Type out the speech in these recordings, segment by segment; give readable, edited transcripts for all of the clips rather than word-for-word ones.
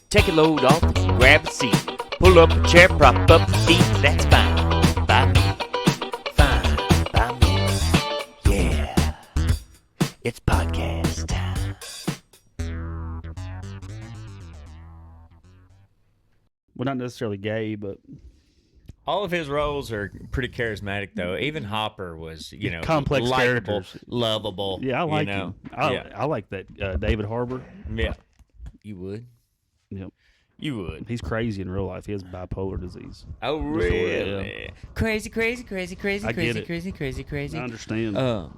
Take a load off, grab a seat. Pull up a chair, prop up the feet. That's fine by me. Fine by me. Yeah. It's podcast time. Well, not necessarily gay, but All of his roles are pretty charismatic, though. Even Hopper was, Complex likable, characters. lovable. yeah, I like you know? him. Yeah. I like that David Harbour. Yeah. You would? Yep. You would. He's crazy in real life. He has bipolar disease. Oh, really? Crazy, crazy, crazy, crazy, I get crazy, it. crazy, crazy, crazy. I understand. All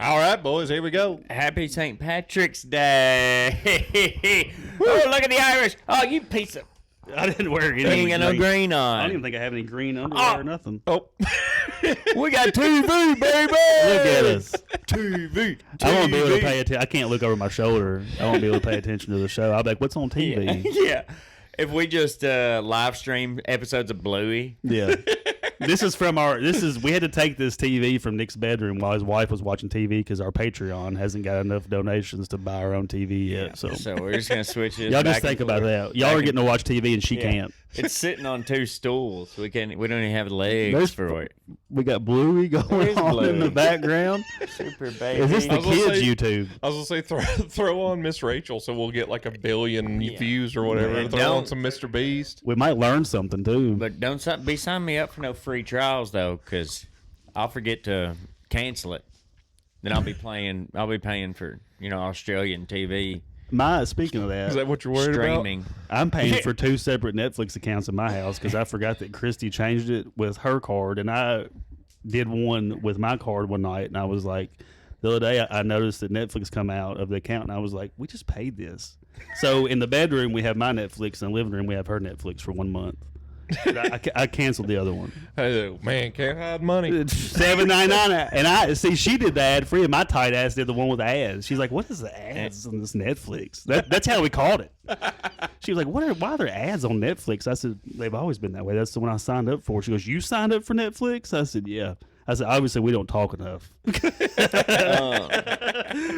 right, boys, here we go. Happy St. Patrick's Day. Oh, look at the Irish. Oh, you piece of... I didn't wear any. You ain't got no green I don't on. even think I have any green underwear or nothing. Oh, We got TV, baby. Look at us. TV. I won't be able to pay attention. I can't look over my shoulder. I won't be able to pay attention to the show. I'll be like, "What's on TV?" Yeah. If we just live stream episodes of Bluey. Yeah. This is we had to take this TV from Nick's bedroom while his wife was watching TV because our Patreon hasn't got enough donations to buy our own TV yet. So we're just going to switch it. y'all back just think and about forth. that. Y'all are getting to watch TV and she Yeah. can't. It's sitting on two stools. We don't even have legs There's- for it. We got Bluey going is on in the Bluey. background. Super baby. Is this the I was gonna kids' say- YouTube? I was gonna say throw on Miss Rachel, so we'll get like 1 billion Yeah. views or whatever. Yeah, Throw on don't- some Mr. Beast. We might learn something too. But don't sign me up for no free trials though, because I'll forget to cancel it. Then I'll be paying for Australian TV Speaking of Is that, that what you're worried streaming. I'm paying for 2 separate Netflix accounts in my house because I forgot that Christy changed it with her card, and I did one with my card one night, and I was like, the other day I noticed that Netflix come out of the account, and I was like, we just paid this. So in the bedroom we have my Netflix, and in the living room we have her Netflix for 1 month. But I canceled the other one. about? Oh, man, can't hide money. It's $7.99, and I see she did the ad free, and my tight ass did the one with ads. She's like, "What is the ads on this Netflix?" That's how we called it. She was like, why are there ads on Netflix? I said, they've always been that way. That's the one I signed up for. She goes, "You signed up for Netflix?" I said, "Yeah." I said, "Obviously, we don't talk enough." We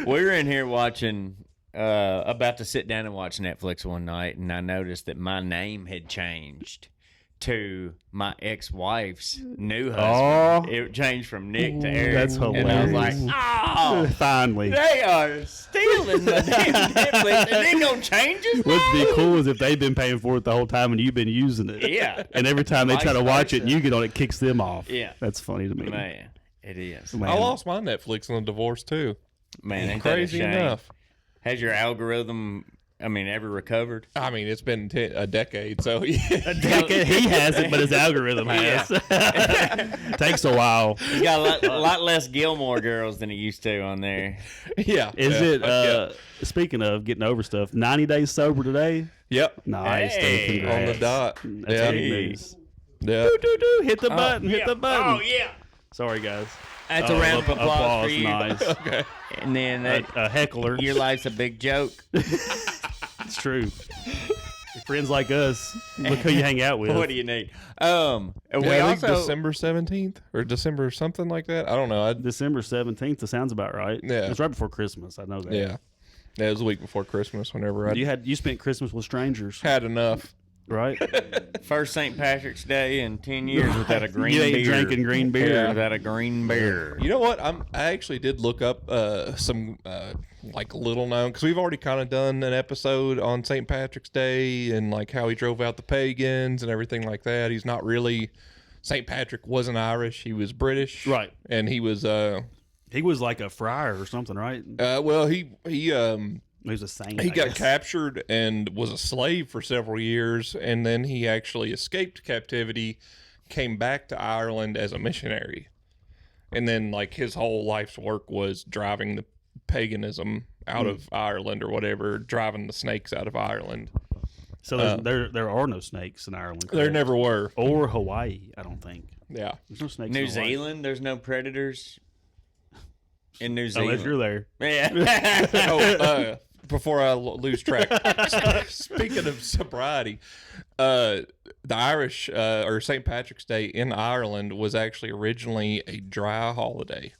were in here watching, about to sit down and watch Netflix one night, and I noticed that my name had changed to my ex-wife's new husband. Oh. It changed from Nick to Eric. That's And I was like, hilarious. oh, Finally. they are stealing my damn Netflix, and they gonna change his What'd be name? cool is if they've been paying for it the whole time and you've been using it. Yeah. And every time they try to Vice watch it and versa. you get on it, kicks them off. Yeah. That's funny to me. Man, it is. Man. I lost my Netflix in the divorce too. Man, ain't that a Crazy shame? enough. Has your algorithm, ever recovered? I mean, it's been a decade, so yeah. He hasn't, but his algorithm has. Takes a while. You got a lot less Gilmore Girls than he used to on there. yeah. Is yeah, it, yeah. speaking of getting over stuff, 90 days sober today? Yep. Nice. Hey. dude, On the congrats. dot. That's Yeah. big news. Yeah. Do. Hit the button. Hit the button. Oh, yeah. Sorry, guys. That's a round of applause for you. Nice. Okay. And then A heckler. your life's a big joke. It's true. Friends like us, look who you hang out with. What do you need? We Yeah, I think also December 17th or December something like that. I don't know. December 17th, that sounds about right. Yeah. It's right before Christmas. I know that. Yeah. Yeah, it was a week before Christmas whenever I You spent Christmas with strangers, had enough. right? first St. Patrick's Day in 10 years without a green You ain't beer. drinking green beer. Without a green beer. You know what? I actually did look up some like little known, because we've already kind of done an episode on St. Patrick's Day and like how he drove out the pagans and everything like that. He's not really St. Patrick wasn't Irish. He was British, Right. And he was He was like a friar or something, right? well he He was a saint. He I got guess. captured and was a slave for several years, and then he actually escaped captivity, came back to Ireland as a missionary. And then, like, his whole life's work was driving the paganism out of Ireland or whatever, driving the snakes out of Ireland. So there are no snakes in Ireland. There correct? never were. Or Hawaii, I don't think. Yeah. There's no snakes New in Hawaii. Zealand, there's no predators in New Unless Zealand. you're there. Yeah. Oh, before I lose track, speaking of sobriety, the Irish or St. Patrick's Day in Ireland was actually originally a dry holiday.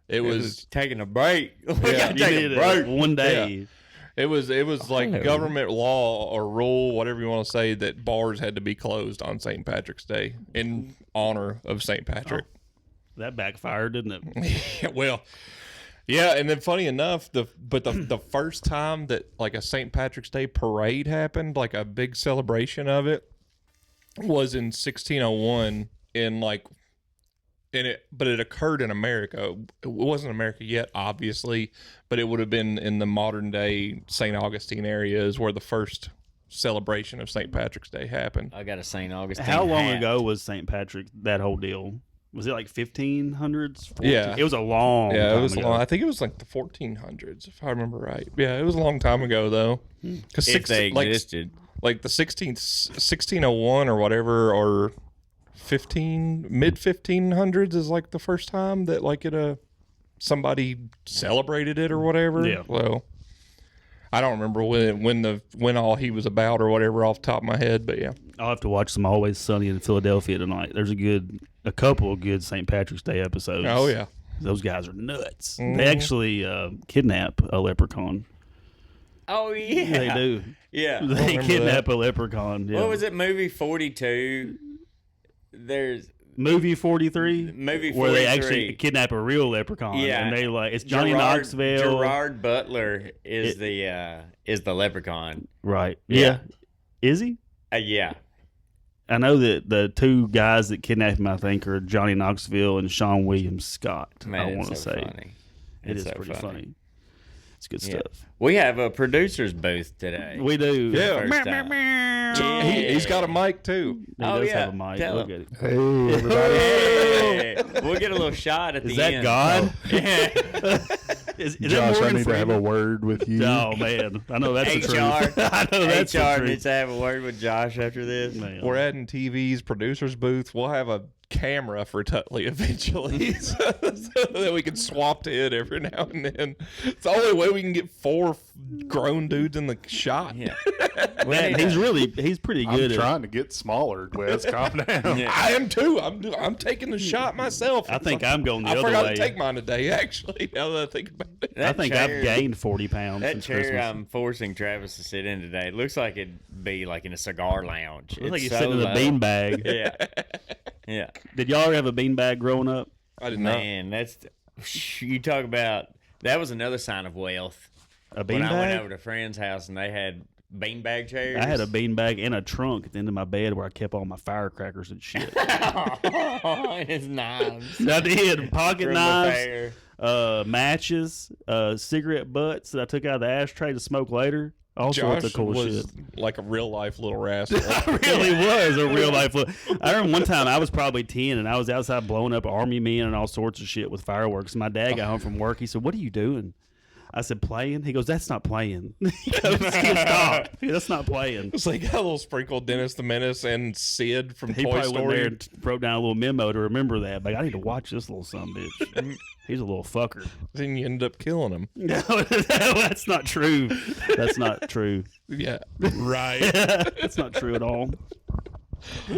It was taking a break. We Yeah, gotta You take did a it break. one day. It was like hello. government law or rule, whatever you want to say, that bars had to be closed on St. Patrick's Day in honor of St. Patrick. That backfired, didn't it? Well, yeah, and then funny enough, the first time that like a St. Patrick's Day parade happened, like a big celebration of it, was in 1601 but it occurred in America. It wasn't America yet, obviously, but it would have been in the modern day St. Augustine area is where the first celebration of St. Patrick's Day happened. I got a St. Augustine. How long hat. ago was St. Patrick, that whole deal? Was it like 1500s? Yeah. It was a long Yeah, time it was ago. long. I think it was like the 1400s, if I remember right. Yeah, it was a long time ago though. Because If they existed. like the 1601 or whatever, or mid 1500s is like the first time that like somebody celebrated it or whatever. Yeah. Well, I don't remember when all he was about or whatever off the top of my head, but yeah. I'll have to watch some Always Sunny in Philadelphia tonight. There's a couple of good St. Patrick's Day episodes. Oh yeah. Those guys are nuts. They actually kidnap a leprechaun. Oh yeah, They do. Yeah. They remember kidnap a leprechaun. Yeah. What was it? Movie 42. There's Movie 43? movie 43. Where they actually kidnap a real leprechaun. Yeah. And they it's Johnny Knoxville. Gerard Butler is the leprechaun. Right. Yeah. Is he? Yeah. I know that the two guys that kidnapped him, I think, are Johnny Knoxville and Sean William Scott. Man, I it's want to so say funny. it It's is so pretty funny. It's good Yeah. stuff. We have a producer's booth today. We do. Yeah. First time. Yeah. He's got a mic too. He Oh, does yeah. have a mic. Tell Look him. at it. Hey, everybody. Hey, we'll get a little shot at Is the that end. God? Yeah. Is that Josh, I Morgan need to have a Freeman? word with you. Oh man, I know that's the truth. HR. I know that's HR the truth. needs to have a word with Josh after this. Man. We're adding TVs, producer's booth. We'll have a camera for Tutley eventually so that we can swap to it every now and then. It's the only way we can get 4 grown dudes in the shot. Yeah. Man, he's pretty I'm good at trying to get smaller, Wes. Calm down. Yeah. I am too. I'm taking the shot myself. I think I'm going the I other forgot way. to take mine today, actually, now that I think about it. I That think chair- I've gained 40 pounds That since chair Christmas. I'm forcing Travis to sit in today looks like it'd be like in a cigar lounge. Looks like It's he's so sitting in a low. beanbag. Yeah. Yeah. Did y'all ever have a beanbag growing up? I did not. Man, you talk about that was another sign of wealth. A When I went over beanbag? to a friend's house and they had beanbag chairs. I had a beanbag and a trunk at the end of my bed where I kept all my firecrackers and shit. and his knives. I did. Pocket From the knives, fair. matches, cigarette butts that I took out of the ashtray to smoke later. All sorts Josh of cool was shit. like a real life little rascal. I really was a real life. I remember one time I was probably 10 and I was outside blowing up army men and all sorts of shit with fireworks. My dad got home from work. He said, "What are you doing?" I said, "Playing." He goes, "That's not playing." He goes, "Stop. That's not playing." It's like got a little sprinkle Dennis the Menace and Sid from He Toy probably went there Story. and wrote down a little memo to remember that. Like, I need to watch this little son of a bitch. He's a little fucker. Then you end up killing him. No, that's not true. That's not true. Yeah, right. That's not true at all.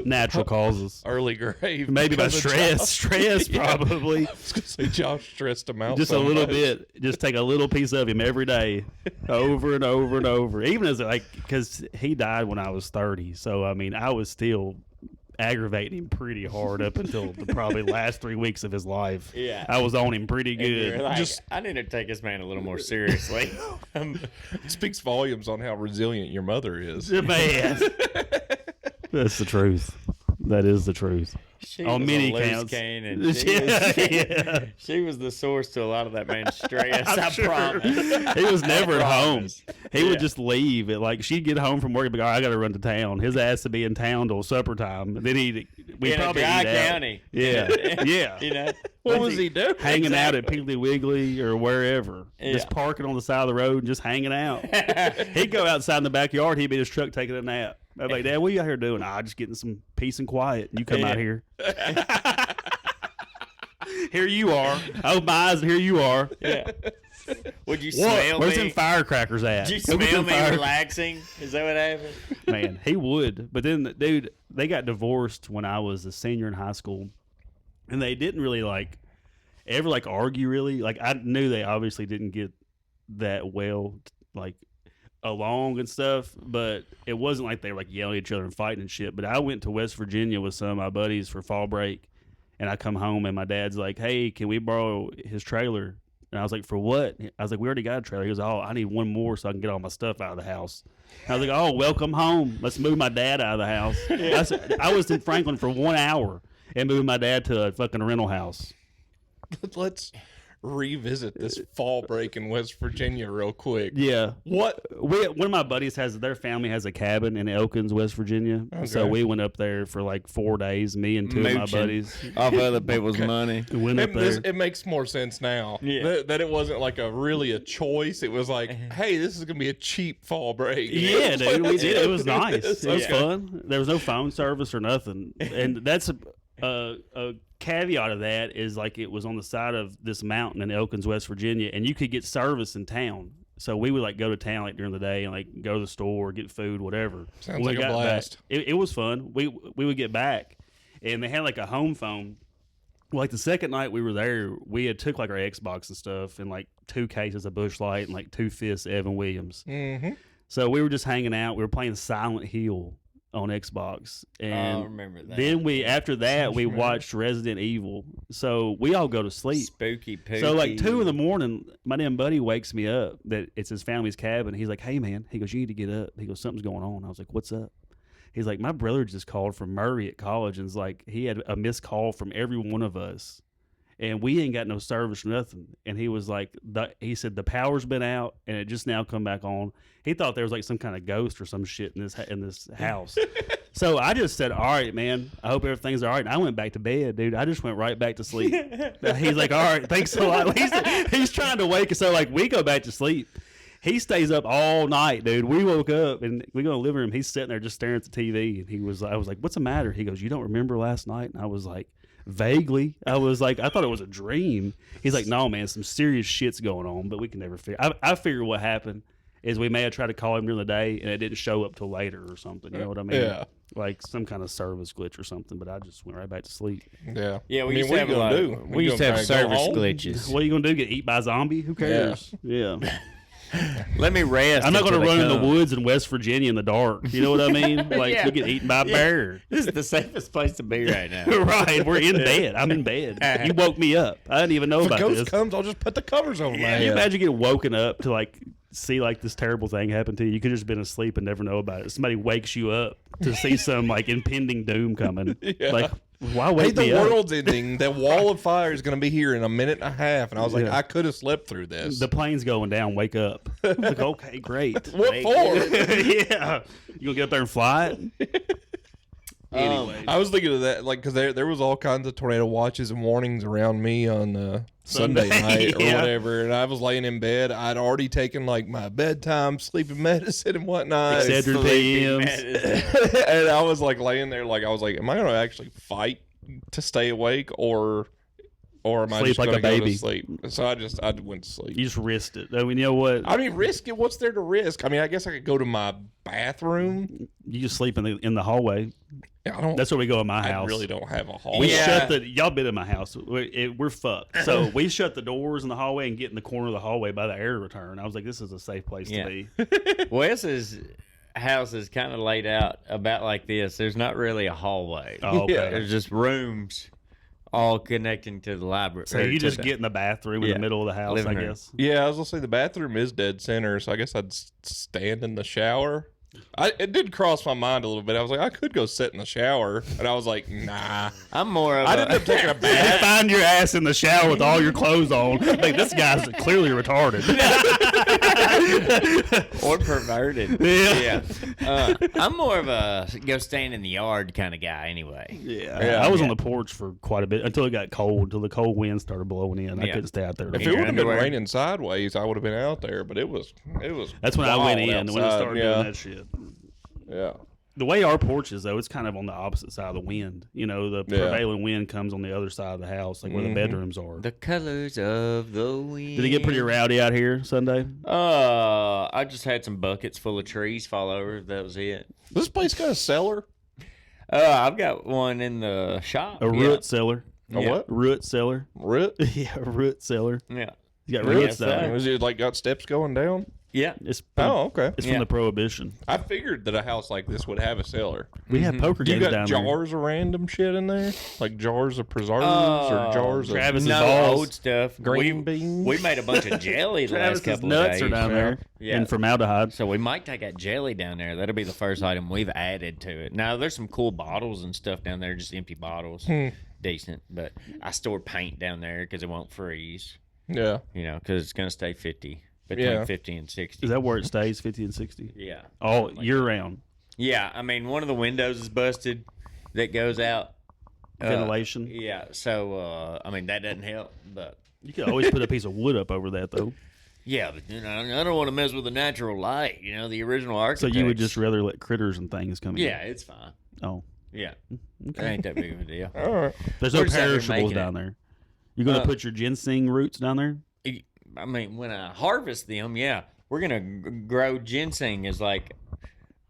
Natural causes. Early grave. Maybe by because of stress. Josh. Stress, probably. I was gonna say Josh stressed him out Just so a little much. bit. Just take a little piece of him every day, over and over and over. Even as because he died when I was 30, so I mean, I was still aggravating him pretty hard up until the probably last 3 weeks of his life. Yeah. I was on him pretty And you're good. like, Just- I need to take this man a little more seriously. It speaks volumes on how resilient your mother is. Man, that's the truth. That is the truth. She On was many a loose counts. cannon. Yeah. She was the source to a lot of that man's stress. I Sure. promise. He was never at home. promise. He Yeah. would just leave. She'd get home from work and be like, "All right, I got to run to town." His ass would be in town till supper time. Then we In a probably dry eat out. county. Yeah, yeah. You know? What was he doing? Hanging out at Piggly Wiggly or wherever, Yeah. just parking on the side of the road and just hanging out. He'd go outside in the backyard. He'd be in his truck taking a nap. I'd be like, "Dad, what you out here doing?" Just getting some peace and quiet. You come out here. Here you are. I open my eyes and here you are. Yeah. Would you What? smell Where's me? them firecrackers at? Did you Go get smell them me fire- relaxing? Is that what happened? Man, he would. But then, dude, they got divorced when I was a senior in high school, and they didn't really ever argue. Really, I knew they obviously didn't get that well. along and stuff, but it wasn't like they were like yelling at each other and fighting and shit. But I went to West Virginia with some of my buddies for fall break, and I come home and my dad's like, "Hey, can we borrow his trailer?" And I was like, "For what?" I was like, "We already got a trailer." He goes, "Oh, I need one more so I can get all my stuff out of the house." And I was like, "Oh, welcome home. Let's move my dad out of the house." I was in Franklin for 1 hour and moved my dad to a fucking rental house. Let's revisit this fall break in West Virginia real quick. Yeah. What? One of my buddies their family has a cabin in Elkins, West Virginia. So Okay. we went up there for like 4 days, me and two of my Mooching buddies. off other people's money. We went up there. It makes more sense now. Yeah. That it wasn't like really a choice. It was like, hey, this is gonna be a cheap fall break. Yeah, dude, we did. It was nice. It was Yeah. fun. There was no phone service or nothing, and that's a caveat of that is like it was on the side of this mountain in Elkins, West Virginia, and you could get service in town. So we would like go to town like during the day and like go to the store, get food, whatever. Sounds When we like a got back- blast. it was fun. We would get back, and they had like a home phone. Well, like the second night we were there, we had took like our Xbox and stuff, and like 2 cases of Busch Light and like 2 fists Evan Williams. Mm-hmm. So we were just hanging out. We were playing Silent Hill on Xbox, I and remember that. then after that we watched Resident Evil. So we all go to sleep. Spooky pooky. So like 2 a.m, my damn buddy wakes me up that it's his family's cabin. He's like, "Hey man," he goes, "you need to get up." He goes, "Something's going on." I was like, "What's up?" He's like, "My brother just called from Murray at college, and it's like he had a missed call from every one of us, and we ain't got no service or nothing." And he was like, he said the power's been out and it just now come back on. He thought there was like some kind of ghost or some shit in this house. So I just said, "All right, man. I hope everything's all right." And I went back to bed, dude. I just went right back to sleep. He's like, "All right, thanks a lot." He's trying to wake us. So like we go back to sleep. He stays up all night, dude. We woke up and we go in the living room. He's sitting there just staring at the TV. And I was like, "What's the matter?" He goes, "You don't remember last night?" And I was like, "Vaguely." I was like, "I thought it was a dream." He's like, "No, man, some serious shit's going on, but we can never figure." I figure what happened is we may have tried to call him during the day and it didn't show up till later or something. You know what I mean? Yeah. Like some kind of service glitch or something. But I just went right back to sleep. Yeah. Yeah, we I mean, used what to have are you a lot gonna of- do? We used to have gonna try to go service home? glitches. What are you gonna do? Get eat by a zombie? Who cares? Yeah. Let me rest. I'm not going until to they run in the come. woods in West Virginia in the dark. You know what I mean? Like Yeah. you get eaten by a bear. This is the safest place to be right now. Right, we're in bed. I'm in bed. You woke me up. I didn't even know If a about ghost this. comes, I'll just put the covers over my Can you head. imagine getting woken up to like see like this terrible thing happen to you? You could have just been asleep and never know about it. Somebody wakes you up to see some like impending doom coming. Yeah. Like, why Hey, wake me the up? world's ending. The wall of fire is going to be here in a minute and a half. And I was like, Yeah. I could have slept through this. The plane's going down. Wake up. Like, okay, great. What for? Yeah, you gonna get up there and fly it? Anyway, I was thinking of that, like, because there was all kinds of tornado watches and warnings around me on Sunday night or Yeah. whatever, and I was laying in bed. I'd already taken like my bedtime sleeping medicine and whatnot, Excedrin PMs. and I was like laying there, like I was like, am I going to actually fight to stay awake, or am I Sleep just like going a to go baby. to sleep? So I went to sleep. You just risked it. I mean, you know what? I mean, risk it. What's there to risk? I mean, I guess I could go to my bathroom. You just sleep in the hallway. I don't. That's where we go in my I house. really don't have a hall. We Yeah. shut the. Y'all been in my house. We're fucked. So we shut the doors in the hallway and get in the corner of the hallway by the air return. I was like, this is a safe place Yeah. to be. Wes's house is kind of laid out about like this. There's not really a hallway. Oh, okay. Yeah. There's just rooms all connecting to the library. So or you to just the- get in the bathroom in Yeah. the middle of the house, Living I room. guess. Yeah, I was gonna say the bathroom is dead center, so I guess I'd stand in the shower. It did cross my mind a little bit. I was like, I could go sit in the shower, and I was like, nah. I'm more of I a ended up taking a You bath. find your ass in the shower with all your clothes on. Like, this guy's clearly retarded. or perverted. Yeah. I'm more of a go stand in the yard kind of guy anyway. Yeah, I was on the porch for quite a bit until it got cold, until the cold wind started blowing in. I Yeah. couldn't stay out there. If In it your would have been underwear? raining sideways, I would have been out there. But it was. That's when I went in wild when it outside, started yeah. doing that shit. Yeah. The way our porch is, though, it's kind of on the opposite side of the wind. You know, the Yeah. prevailing wind comes on the other side of the house, like where the bedrooms are. The colors of the wind. Did it get pretty rowdy out here Sunday? I just had some buckets full of trees fall over. That was it. This place got a cellar. I've got one in the shop. A root cellar. A Yeah. what? Root cellar. Root? Yeah, a root cellar. Yeah. You got Root roots down cellar. there. Was it like got steps going down? Yeah. It's Oh, okay. It's Yeah. from the Prohibition. I figured that a house like this would have a cellar. We have poker You games got down there. jars of random shit in there, like jars of preserves Oh, or jars of Travis's no balls. old stuff. green we, beans. we made a bunch of jelly the last Travis's couple nuts of days. are down there. Yeah. And formaldehyde. So we might take that jelly down there. That'll be the first item we've added to it. Now there's some cool bottles and stuff down there, just empty bottles, decent. But I store paint down there because it won't freeze. Yeah. You know, because it's gonna stay 50 between Yeah. 50 and 60. Is that where it stays, 50 and 60? Yeah. All year round. Yeah. I mean, one of the windows is busted that goes out. Ventilation. Yeah. So I mean that doesn't help, but. You could always put a piece of wood up over that, though. Yeah, but you know, I don't want to mess with the natural light. You know, the original So architects. you would just rather let critters and things come in? Yeah, it's fine. Oh. Yeah, it ain't that big of a deal. All right. There's We're no just out here perishables making down it. there. You're going to Uh, put your ginseng roots down there? I mean, when I harvest them, yeah, we're gonna grow ginseng as like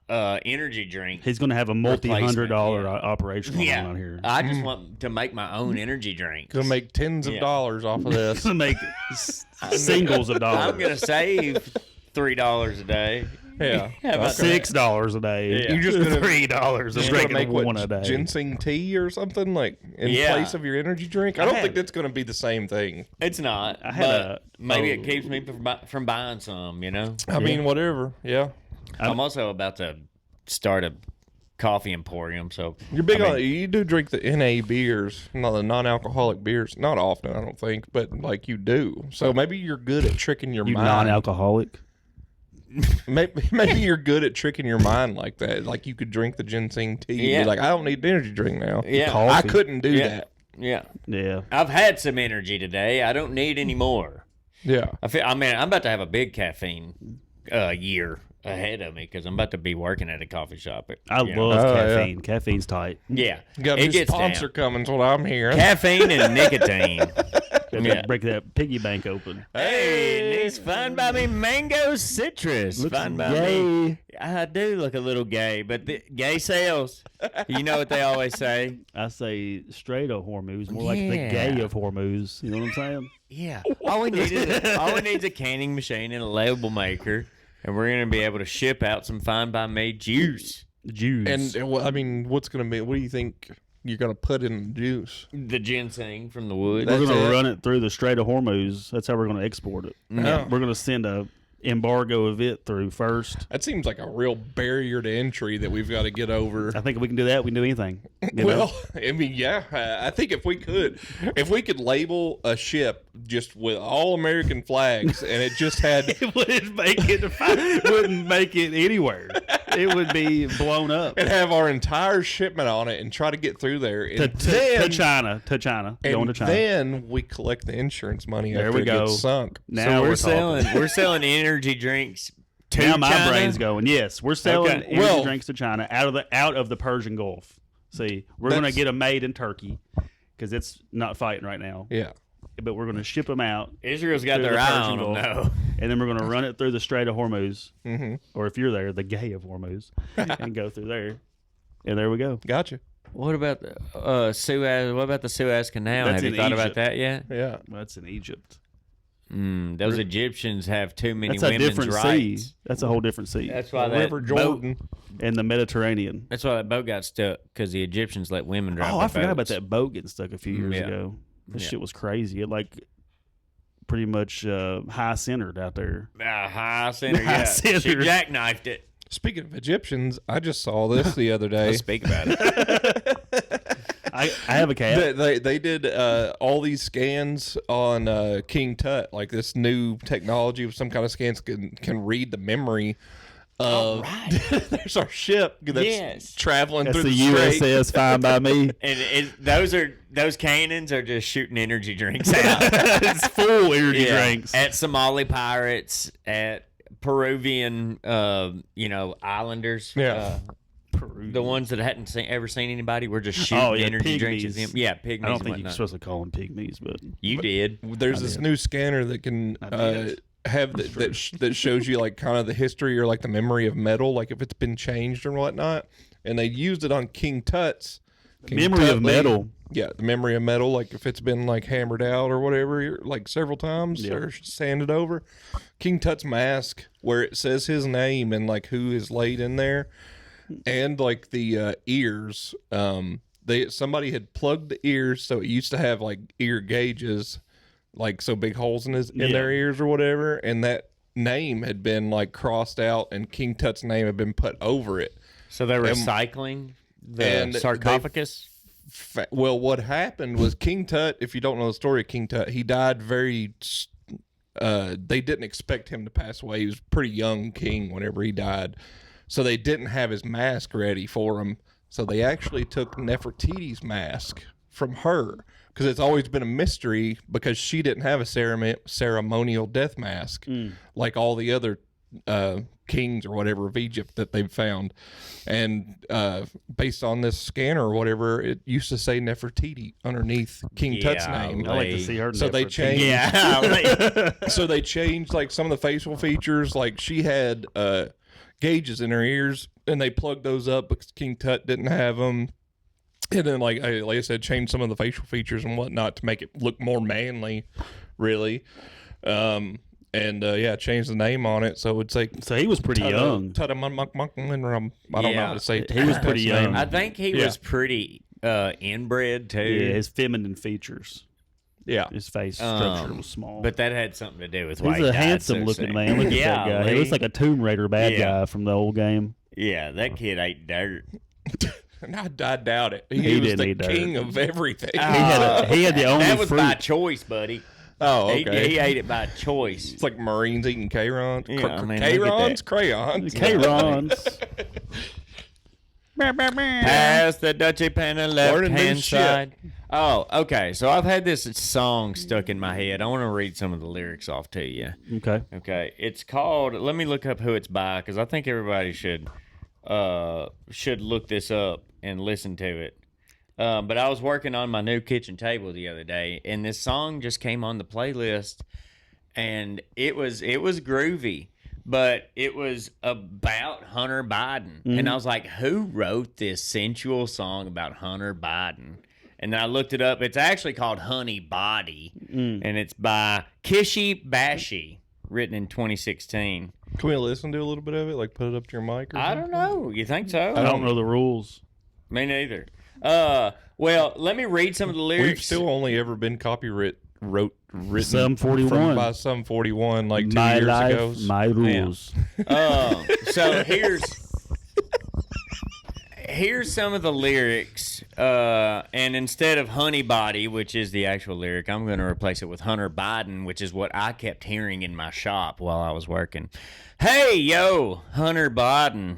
energy drink. He's going to have a multi-$100 yeah. operation going Yeah, on here. I just want to make my own energy drink. Gonna make tens of Yeah. dollars off of He's this. going to make singles of dollars. I'm gonna save $3 a day. Yeah. How about $6 a day. Yeah. You're just gonna $3 Just of gonna drinking make one a what, day. ginseng tea or something like in Yeah. place of your energy drink. I I don't had- think that's gonna be the same thing. It's not. I had but maybe oh. it keeps me from buying some. You know. I mean, whatever. Yeah. I'm also about to start a coffee emporium. So You're big I on mean, you do drink the NA beers, not the non-alcoholic beers. Not often, I don't think, but like you do. So maybe you're good at tricking your You mind. non-alcoholic? Maybe you're good at tricking your mind like that. Like you could drink the ginseng tea. And Yeah. be like, I don't need an energy drink now. Yeah. Coffee. I couldn't do Yeah. that. Yeah. Yeah. I've had some energy today. I don't need any more. Yeah. I mean, I'm about to have a big caffeine year ahead of me because I'm about to be working at a coffee shop. I you know. love Oh, yeah. caffeine. Caffeine's tight. Yeah. You got a It new gets sponsor down. coming. Is what I'm hearing. Caffeine and nicotine. Yeah. Break that piggy bank open. Hey, nice. Fine by me. Mango citrus. Looks Fine by me. gay. I do look a little gay, but the gay sales. You know what they always say? I say straight of Hormuz, more like the Yeah. gay of Hormuz. You know what I'm saying? Yeah. All we need is a canning machine and a label maker, and we're gonna be able to ship out some fine by me juice. Jews. And I mean, what's gonna be? What do you think you're gonna put in the juice? The ginseng from the wood. we're That's going to it. run it through the Strait of Hormuz. That's how we're going to export it. Yeah. We're going to send a embargo of it through first. That seems like a real barrier to entry that we've got to get over. I think if we can do that, we can do anything. You know? Well, I mean, yeah, I think if we could label a ship just with all American flags and it just had it wouldn't make it. Wouldn't make it anywhere. It would be blown up. and have our entire shipment on it and try to get through there, and To China. To China. and Going to China. then we collect the insurance money There after we it go. gets sunk. Now So we're talking. we're selling energy drinks to Now my China? brain's going. Yes, we're selling Okay. energy Well- drinks to China out of the Persian Gulf. See, we're going to That's- get them made in Turkey because it's not fighting right now. Yeah, But we're going to ship them out, Israel's got through their the eye Persian on them Gulf. now. and then we're going to run it through the Strait of Hormuz, mm-hmm. or if you're there, the gay of Hormuz, and go through there. And there we go. Gotcha. What about the Suez? What about the Suez Canal? That's Have you in thought about Egypt. that yet? Yeah, That's in Egypt. Those Egyptians have too many That's a women's different rights. sea. That's a whole different sea. That's why that River boat. Jordan. And the Mediterranean. That's why that boat got stuck because the Egyptians let women drive. Oh, their I forgot about boats. that boat getting stuck a few years Yeah. ago. This Yeah. shit was crazy. It like pretty much high centered out there. High center. High Yeah, center. she jackknifed it. Speaking of Egyptians, I just saw this the other day. Let's speak about it. I have a cat. They did all these scans on King Tut, like this new technology with some kind of scans can read the memory of. There's our ship that's Yes. traveling That's through the the strait. USS Fine by Me. And those cannons are just shooting energy drinks out. It's full energy Yeah. drinks. At Somali pirates, at Peruvian, islanders. Yeah. The ones that hadn't ever seen anybody were just shooting energy drinks at them. Yeah, pygmies I don't and think you're whatnot. supposed to call them pygmies, but You did. There's this new scanner that can did. have that shows you like kind of the history or like the memory of metal, like if it's been changed or whatnot. And they used it on King Tut's King Memory of Tut Metal. Yeah, the memory of metal. Like if it's been like hammered out or whatever, like several times or sanded over. King Tut's mask, where it says his name and like who is laid in there, and like the ears. Somebody had plugged the ears, so it used to have like ear gauges, like so big holes in their ears or whatever, and that name had been like crossed out, and King Tut's name had been put over it. So they're recycling the and sarcophagus? Well, what happened was King Tut, if you don't know the story of King Tut, he died they didn't expect him to pass away. He was a pretty young king whenever he died. So they didn't have his mask ready for him. So they actually took Nefertiti's mask from her, because it's always been a mystery, because she didn't have a ceremonial death mask like all the other kings or whatever of Egypt that they've found. And based on this scanner or whatever, it used to say Nefertiti underneath King Tut's name. I like to see her. So they changed. Yeah. So they changed like some of the facial features. Like she had gauges in her ears, and they plugged those up because King Tut didn't have them. And then, like I said, changed some of the facial features and whatnot to make it look more manly, really. Changed the name on it, so it's like. So he was pretty young. I don't know how to say. He was pretty young. I think he was pretty inbred too. Yeah, his feminine features. Yeah, His face structure was small. But that had something to do with why he's he a died handsome so looking soon. man. Look at that guy. He looks like a Tomb Raider bad guy from the old game. Yeah, that kid ate dirt. and I doubt it. He was didn't the eat dirt. king of everything. He had the only That was fruit. by choice, buddy. Oh, okay. He ate it by choice. It's like Marines eating K-Rons. Yeah, I mean, look at K-Rons? that. Crayons? K-Rons. Pass the Dutchie pen and left Learning new hand shit. side. Oh, okay. So I've had this song stuck in my head. I want to read some of the lyrics off to you. Okay. Okay, it's called. Let me look up who it's by, because I think everybody should look this up and listen to it. But I was working on my new kitchen table the other day, and this song just came on the playlist, and it was groovy, but it was about Hunter Biden, and I was like, who wrote this sensual song about Hunter Biden? And then I looked it up. It's actually called Honey Body, and it's by Kishi Bashi, written in 2016. Can we listen to a little bit of it? Like put it up to your mic or I something? don't know. You think so? I don't know the rules. Me neither. Well, let me read some of the lyrics. We've still only ever been written Sum 41. by Sum 41 like 2 My years life, ago. my rules. So here's some of the lyrics. And instead of Honey Body, which is the actual lyric, I'm going to replace it with Hunter Biden, which is what I kept hearing in my shop while I was working. Hey, yo, Hunter Biden.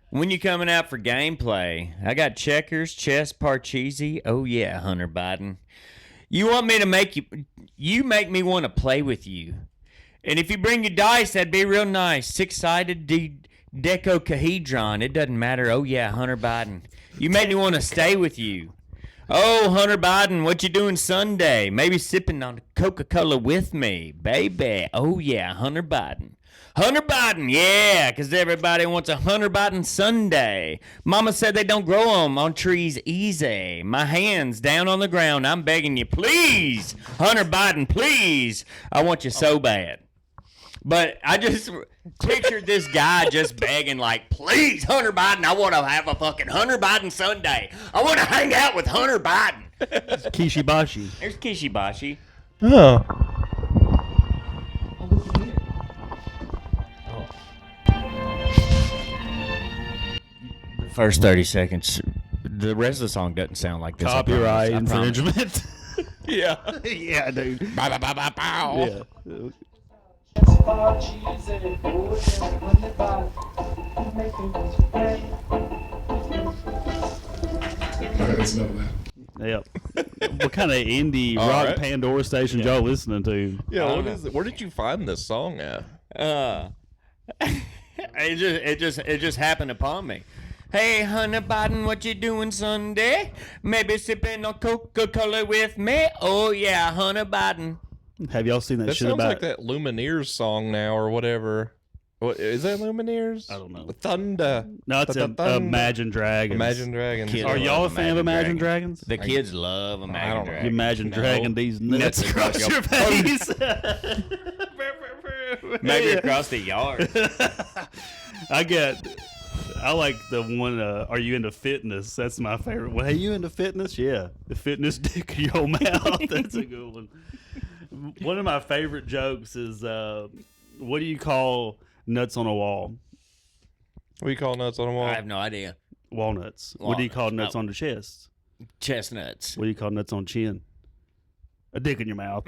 When you coming out for gameplay? I got checkers, chess, parcheesi. Oh, yeah, Hunter Biden. You want me to make me want to play with you. And if you bring your dice, that'd be real nice. Six-sided dodecahedron. It doesn't matter. Oh, yeah, Hunter Biden. You make me want to stay with you. Oh, Hunter Biden, what you doing Sunday? Maybe sipping on Coca-Cola with me, baby. Oh, yeah, Hunter Biden. Hunter Biden, yeah, because everybody wants a Hunter Biden Sunday. Mama said they don't grow them on trees easy. My hands down on the ground. I'm begging you, please, Hunter Biden, please. I want you so bad. But I just pictured this guy just begging, like, please, Hunter Biden, I want to have a fucking Hunter Biden Sunday. I want to hang out with Hunter Biden. Kishibashi. There's Kishibashi. Oh. First 30 seconds. The rest of the song doesn't sound like this. Copyright I promise. infringement. Yeah. Yeah, dude. Bow, bow, bow, bow, bow. Yeah. Yep. What kind of indie All rock right. Pandora station y'all listening to? Yeah, what is it? Where did you find this song at? It just happened upon me. Hey, Hunter Biden, what you doing Sunday? Maybe sipping on Coca-Cola with me? Oh, yeah, Hunter Biden. Have y'all seen that, That shit sounds about like that Lumineers song now or whatever. What is that? Lumineers? I don't know. Thunder. No, it's Imagine Dragons. Imagine Dragons. Kids Are love y'all a fan of Imagine Dragons? The kids love Imagine don't know. Dragons. You Imagine Dragging these nuts Nuts across across your face. Maybe across the yard. I like the one, are you into fitness? That's my favorite one. Hey, you into fitness? Yeah. The fitness dick in your mouth. That's a good one. One of my favorite jokes is, what do you call nuts on a wall? What do you call nuts on a wall? I have no idea. Walnuts. What do you call Walnuts. nuts on the chest? Chestnuts. What do you call nuts on chin? A dick in your mouth.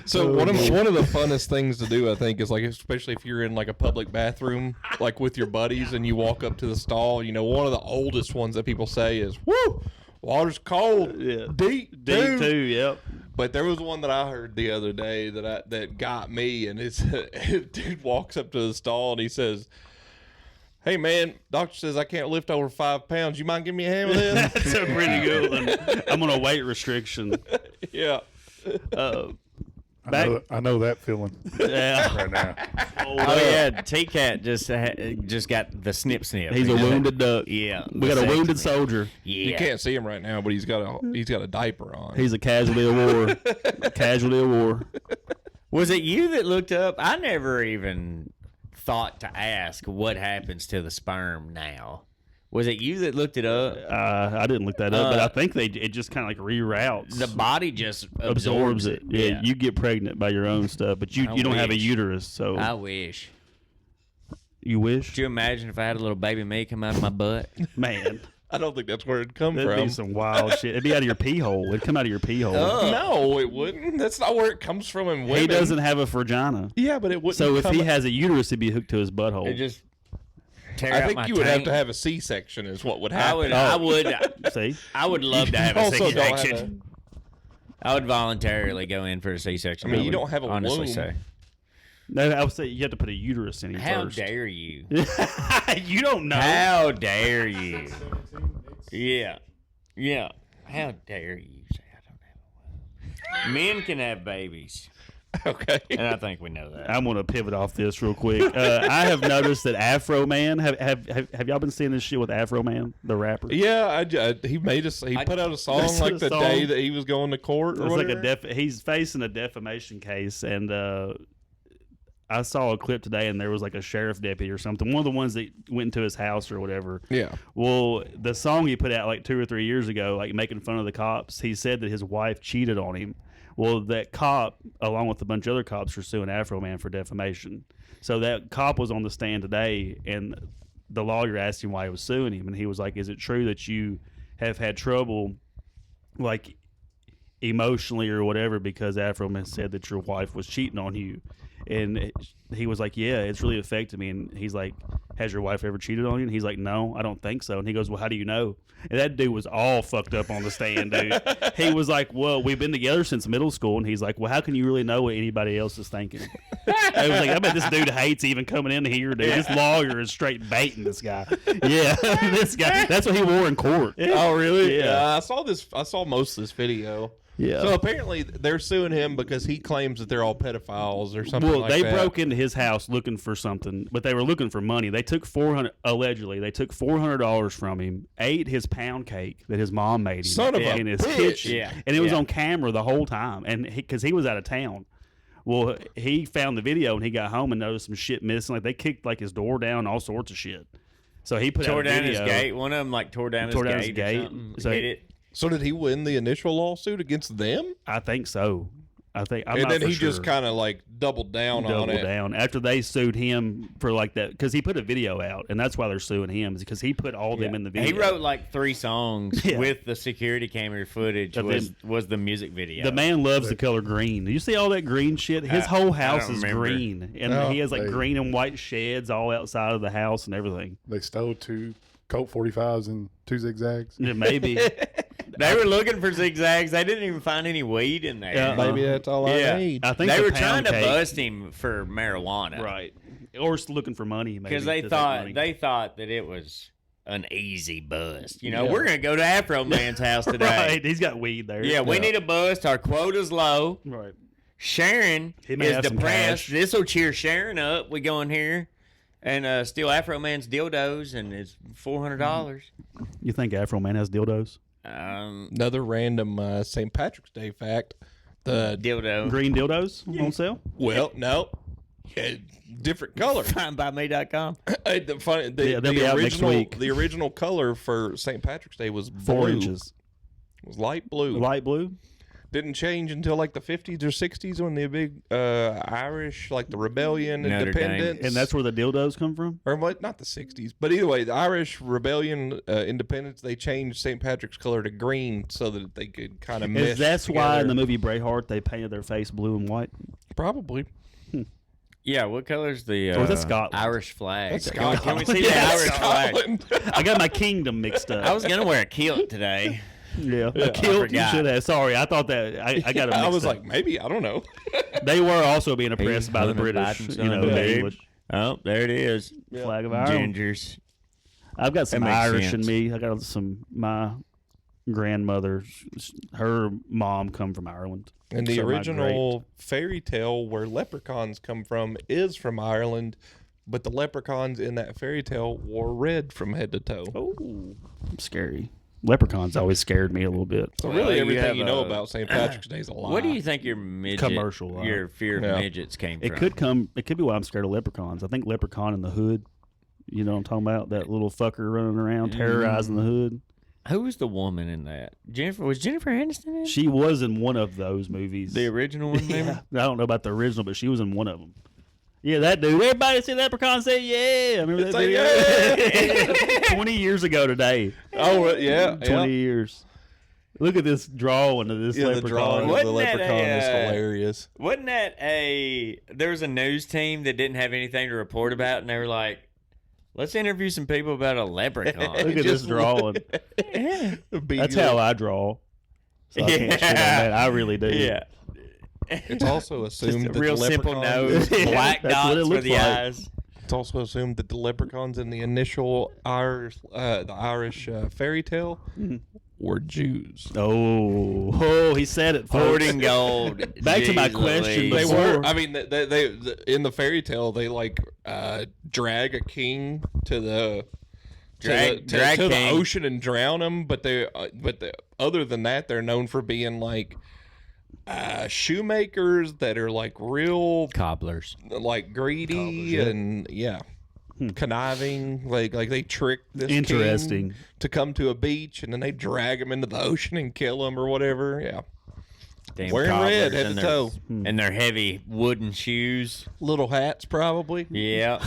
So one of the funnest things to do, I think, is like, especially if you're in like a public bathroom, like with your buddies, and you walk up to the stall. You know, one of the oldest ones that people say is, "Woo, water's cold, Yeah. deep, Deep too, yep. But there was one that I heard the other day that got me, and it's dude walks up to the stall and he says, "Hey man, doctor says I can't lift over 5 pounds. You mind giving me a hand with this?" That's a pretty good one. I'm on a weight restriction. Yeah. I know that feeling Yeah. right now. Oh yeah, T-Cat just got the snip. He's a wounded duck. Yeah, We got a wounded soldier. Yeah, You can't see him right now, but he's got a diaper on. He's a casualty of war. Casualty of war. Was it you that looked up? I never even thought to ask what happens to the sperm now. Was it you that looked it up? I didn't look that up, but I think it just kind of like reroutes. The body just absorbs it. Yeah, you get pregnant by your own stuff, but you don't have a wish. uterus, so I wish. you wish. Could you imagine if I had a little baby me come out of my butt? Man, I don't think that's where it'd come that'd from. be some wild shit. It'd be out of your pee hole. It'd come out of your pee hole. No, it wouldn't. That's not where it comes from in women. He doesn't have a vagina, Yeah, but it wouldn't. so if come he has a uterus, it'd be hooked to his It butthole. just tear I out think my you would have taint. to have a C-section, is what would I happen. would. See, I would love to have a also don't have C-section. I would voluntarily go in for a C-section. I mean, you would don't have a honestly womb. say. no, I would say you have to put a uterus in him How first. dare you? You don't know. How dare you? Yeah. Yeah. How dare you say I don't have a womb? Men can have babies. Okay. And I think we know that. I'm gonna pivot off this real quick. I have noticed that Afro Man have y'all been seeing this shit with Afro Man, the rapper? Yeah, he made us. He put out a song That's like a the song. day that he was going to court. Or It's like whatever. he's facing a defamation case, and I saw a clip today, and there was like a sheriff deputy or something, one of the ones that went into his house or whatever. Yeah. Well, the song he put out like 2 or 3 years ago, like making fun of the cops, he said that his wife cheated on him. Well, that cop, along with a bunch of other cops, are suing Afro Man for defamation. So that cop was on the stand today, and the lawyer asked him why he was suing him, and he was like, "Is it true that you have had trouble, like emotionally or whatever, because Afro Man said that your wife was cheating on you?" And he was like, "Yeah, it's really affected me." And he's like, "Has your wife ever cheated on you?" And he's like, "No, I don't think so." And he goes, "Well, how do you know?" And that dude was all fucked up on the stand, dude. He was like, "Well, we've been together since middle school." And he's like, "Well, how can you really know what anybody else is thinking?" I was like, "I bet this dude hates even coming in here, dude. This lawyer is straight baiting this guy." Yeah, this guy. That's what he wore in court. Oh, really? Yeah. I saw this. I saw most of this video. Yeah. So apparently they're suing him because he claims that they're all pedophiles or something Well, like they that. broke into his house looking for something, but they were looking for money. They took allegedly took $400 from him, ate his pound cake that his mom made him Son of a in his bitch. kitchen, Yeah. and it was Yeah. on camera the whole time, and because he was out of town. Well, he found the video and he got home and noticed some shit missing. Like they kicked like his door down, all sorts of shit. So he put Tore out a down his video. gate. One of them like tore down his gate. Or something. So- Hit it. So did he win the initial lawsuit against them? I think so. I'm and not then for he sure. just kind of like doubled down on Double it. down after they sued him for like that because he put a video out, and that's why they're suing him, is because he put all them in the video. He wrote like 3 songs Yeah. with the security camera footage. But Was the music video? The man loves the color green. Do you see all that green shit? His whole house don't is remember. green, and Oh, he has like they- green and white sheds all outside of the house and everything. They stole 2 Colt 45s and 2 zigzags. Yeah, maybe. They were looking for zigzags. They didn't even find any weed in there. Yeah. Maybe that's all Yeah. I need. I think They the were pound trying to cake- bust him for marijuana, right, or just looking for money maybe, Because they to take thought money. that it was an easy bust. You know, Yeah. we're gonna go to Afro Man's house today. right. He's got weed there. Yeah, we need a bust. Our quota's low. right. Sharon He may is have some depressed. cash. This will cheer Sharon up. We go in here and steal Afro Man's dildos, and it's $400. You think Afro Man has dildos? Another random St. Patrick's Day fact. The Dildo. Green dildos on sale? well, no, yeah, different color. FindByMe.com. The Yeah, they'll be out next original, week. the original color for St. Patrick's Day was 4 blue. inches. It was light blue. Light blue? Didn't change until like the 50s or 60s when the big Irish, like the rebellion, Notre independence. And that's where the dildos come from? or what? Not the 60s, but either way, the Irish rebellion, independence. They changed St. Patrick's color to green so that they could kind of mesh. That's why in the together. movie Braveheart they painted their face blue and white? Probably. Yeah, what color's the Or is that Scotland? Irish flag? That's Can we Scotland. see the Yeah, Irish flag? Scotland. I got my kingdom mixed up. I was gonna wear a kilt today. Yeah, I a kilt you forgot. should have. Sorry, I thought that I got it. I was like, maybe I don't know. they were also being oppressed by the Hunter British. Biden's You know, son, the babe. English Oh, there it is. flag of Ireland. Gingers. I've got some That makes Irish sense. in me. I got some. My grandmother, her mom, come from Ireland. And the So my original fairy tale where leprechauns come from is from Ireland, but the leprechauns in that fairy tale wore red from head to toe. Oh, scary. Leprechauns always scared me a little bit. So Well, really, you everything have you know a- about St. Patrick's Day is a lie. What do you think your midget Commercial, your fear of Yeah. midgets came It from? could come. It could be why I'm scared of leprechauns. I think Leprechaun in the Hood. You know what I'm talking about? That little fucker running around terrorizing the hood. Who was the woman in that? Was Jennifer Aniston in it? She was in one of those movies. The original one, maybe? Yeah. I don't know about the original, but she was in one of them. Yeah, that dude. Everybody see Leprechaun say yeah. I remember that video. 20 years ago today. Oh, yeah. 20 years. Look at this drawing of this Yeah, the leprechaun. drawing of Wasn't the that leprechaun is a, hilarious. Wasn't that there was a news team that didn't have anything to report about, and they were like, let's interview some people about a leprechaun. Look at this Just- drawing. That's how I draw. So I can't shit on that. I really do. Yeah. It's also Just assumed a that real the simple leprechauns- nose, black That's what it dots for looks the like. eyes. It's also assumed that the leprechauns in the initial Irish, fairy tale were Jews. Oh, he said it. folks. Hoarding gold. Back to my Jeez question Louise. They before- were. I mean, they in the fairy tale they like drag a king to the Drag to the king. ocean and drown him. But other than that, they're known for being like shoemakers that are like real Cobblers. like greedy and conniving. Like they trick this Interesting. king to come to a beach and then they drag him into the ocean and kill him or whatever. Yeah. Damn Wearing cobblers red head and to their- toe. And their heavy wooden shoes. Little hats probably. Yeah.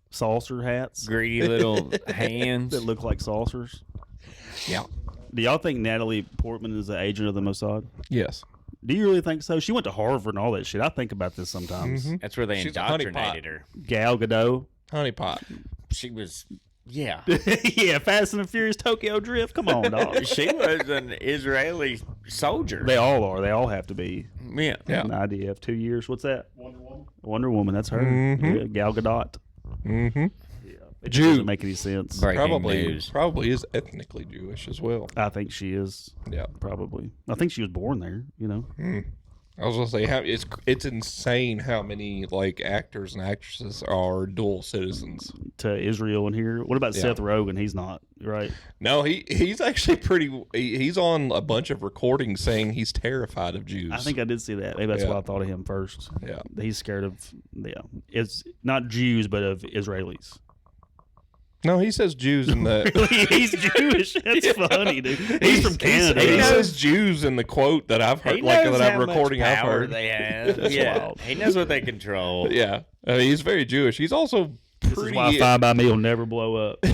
Saucer hats Greedy little hands. that look like saucers. Yeah. Do y'all think Natalie Portman is the agent of the Mossad? Yes. Do you really think so? She went to Harvard and all that shit. I think about this sometimes. That's where they She's a honeypot. indoctrinated her. Gal Gadot. Honeypot. She was, yeah. Yeah, Fast and the Furious Tokyo Drift. Come on, dog. She was an Israeli soldier. They all are. They all have to be. Yeah. Yeah. An IDF. 2 years. What's that? Wonder Woman. That's her. Mhm. Yeah, Gal Gadot. Mm-hmm. It Jew. doesn't make any sense. Breaking news. Probably is ethnically Jewish as well. I think she is. Yeah. Probably. I think she was born there. You know. I was gonna say it's insane how many like actors and actresses are dual citizens. To Israel and here. What about Yeah. Seth Rogen? He's not right. No, he's actually pretty. He's on a bunch of recordings saying he's terrified of Jews. I think I did see that. Maybe that's Yeah. what I thought of him first. Yeah. He's scared of. Yeah. It's not Jews, but of Israelis. No, he says Jews in the. He's Jewish. That's funny, dude. He's from Canada. He though. says Jews in the quote that I've heard, He like knows that I'm how much recording. I've power heard. they have. That's Yeah. wild. He knows what they control. Yeah, he's very Jewish. He's also This is pretty. why Fine by Me will never blow up.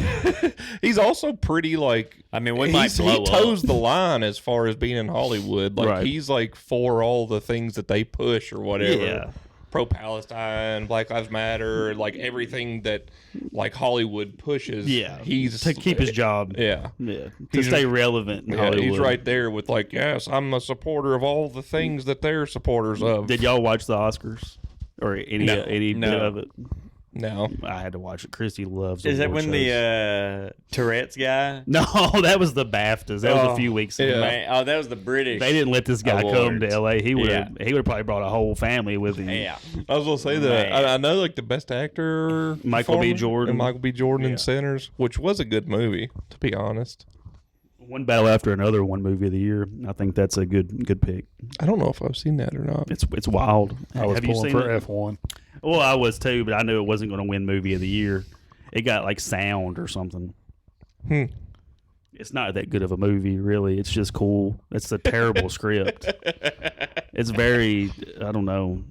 He's also pretty like. I mean, we might blow he toes up. the line as far as being in Hollywood. Like Right. he's like for all the things that they push or whatever. Yeah. Pro Palestine, Black Lives Matter, like everything that like Hollywood pushes. Yeah. he's To keep his job. Yeah. Yeah. To He's- stay relevant in Yeah, Hollywood. he's right there with like, yes, I'm a supporter of all the things that they're supporters of. Did y'all watch the Oscars? Or any No. bit No. of it? No. I had to watch it. Christy loves. Is that award when shows. the Tourette's guy? No, that was the BAFTAs. That was a few weeks ago. yeah. Man, that was the British. They didn't let this guy come to Awards. L.A. He would have. Yeah. He would have probably brought a whole family with him. Yeah. I was gonna say that Man. I know like the best actor, Michael B. performer, Jordan. and Michael B. Jordan Yeah. in Sinners, which was a good movie, to be honest. One battle after another. One movie of the year. I think that's a good pick. I don't know if I've seen that or not. It's wild. I was Have you pulling seen for it? F1. Well, I was too, but I knew it wasn't going to win movie of the year. It got like sound or something. It's not that good of a movie, really. It's just cool. It's a terrible script. It's very, I don't know.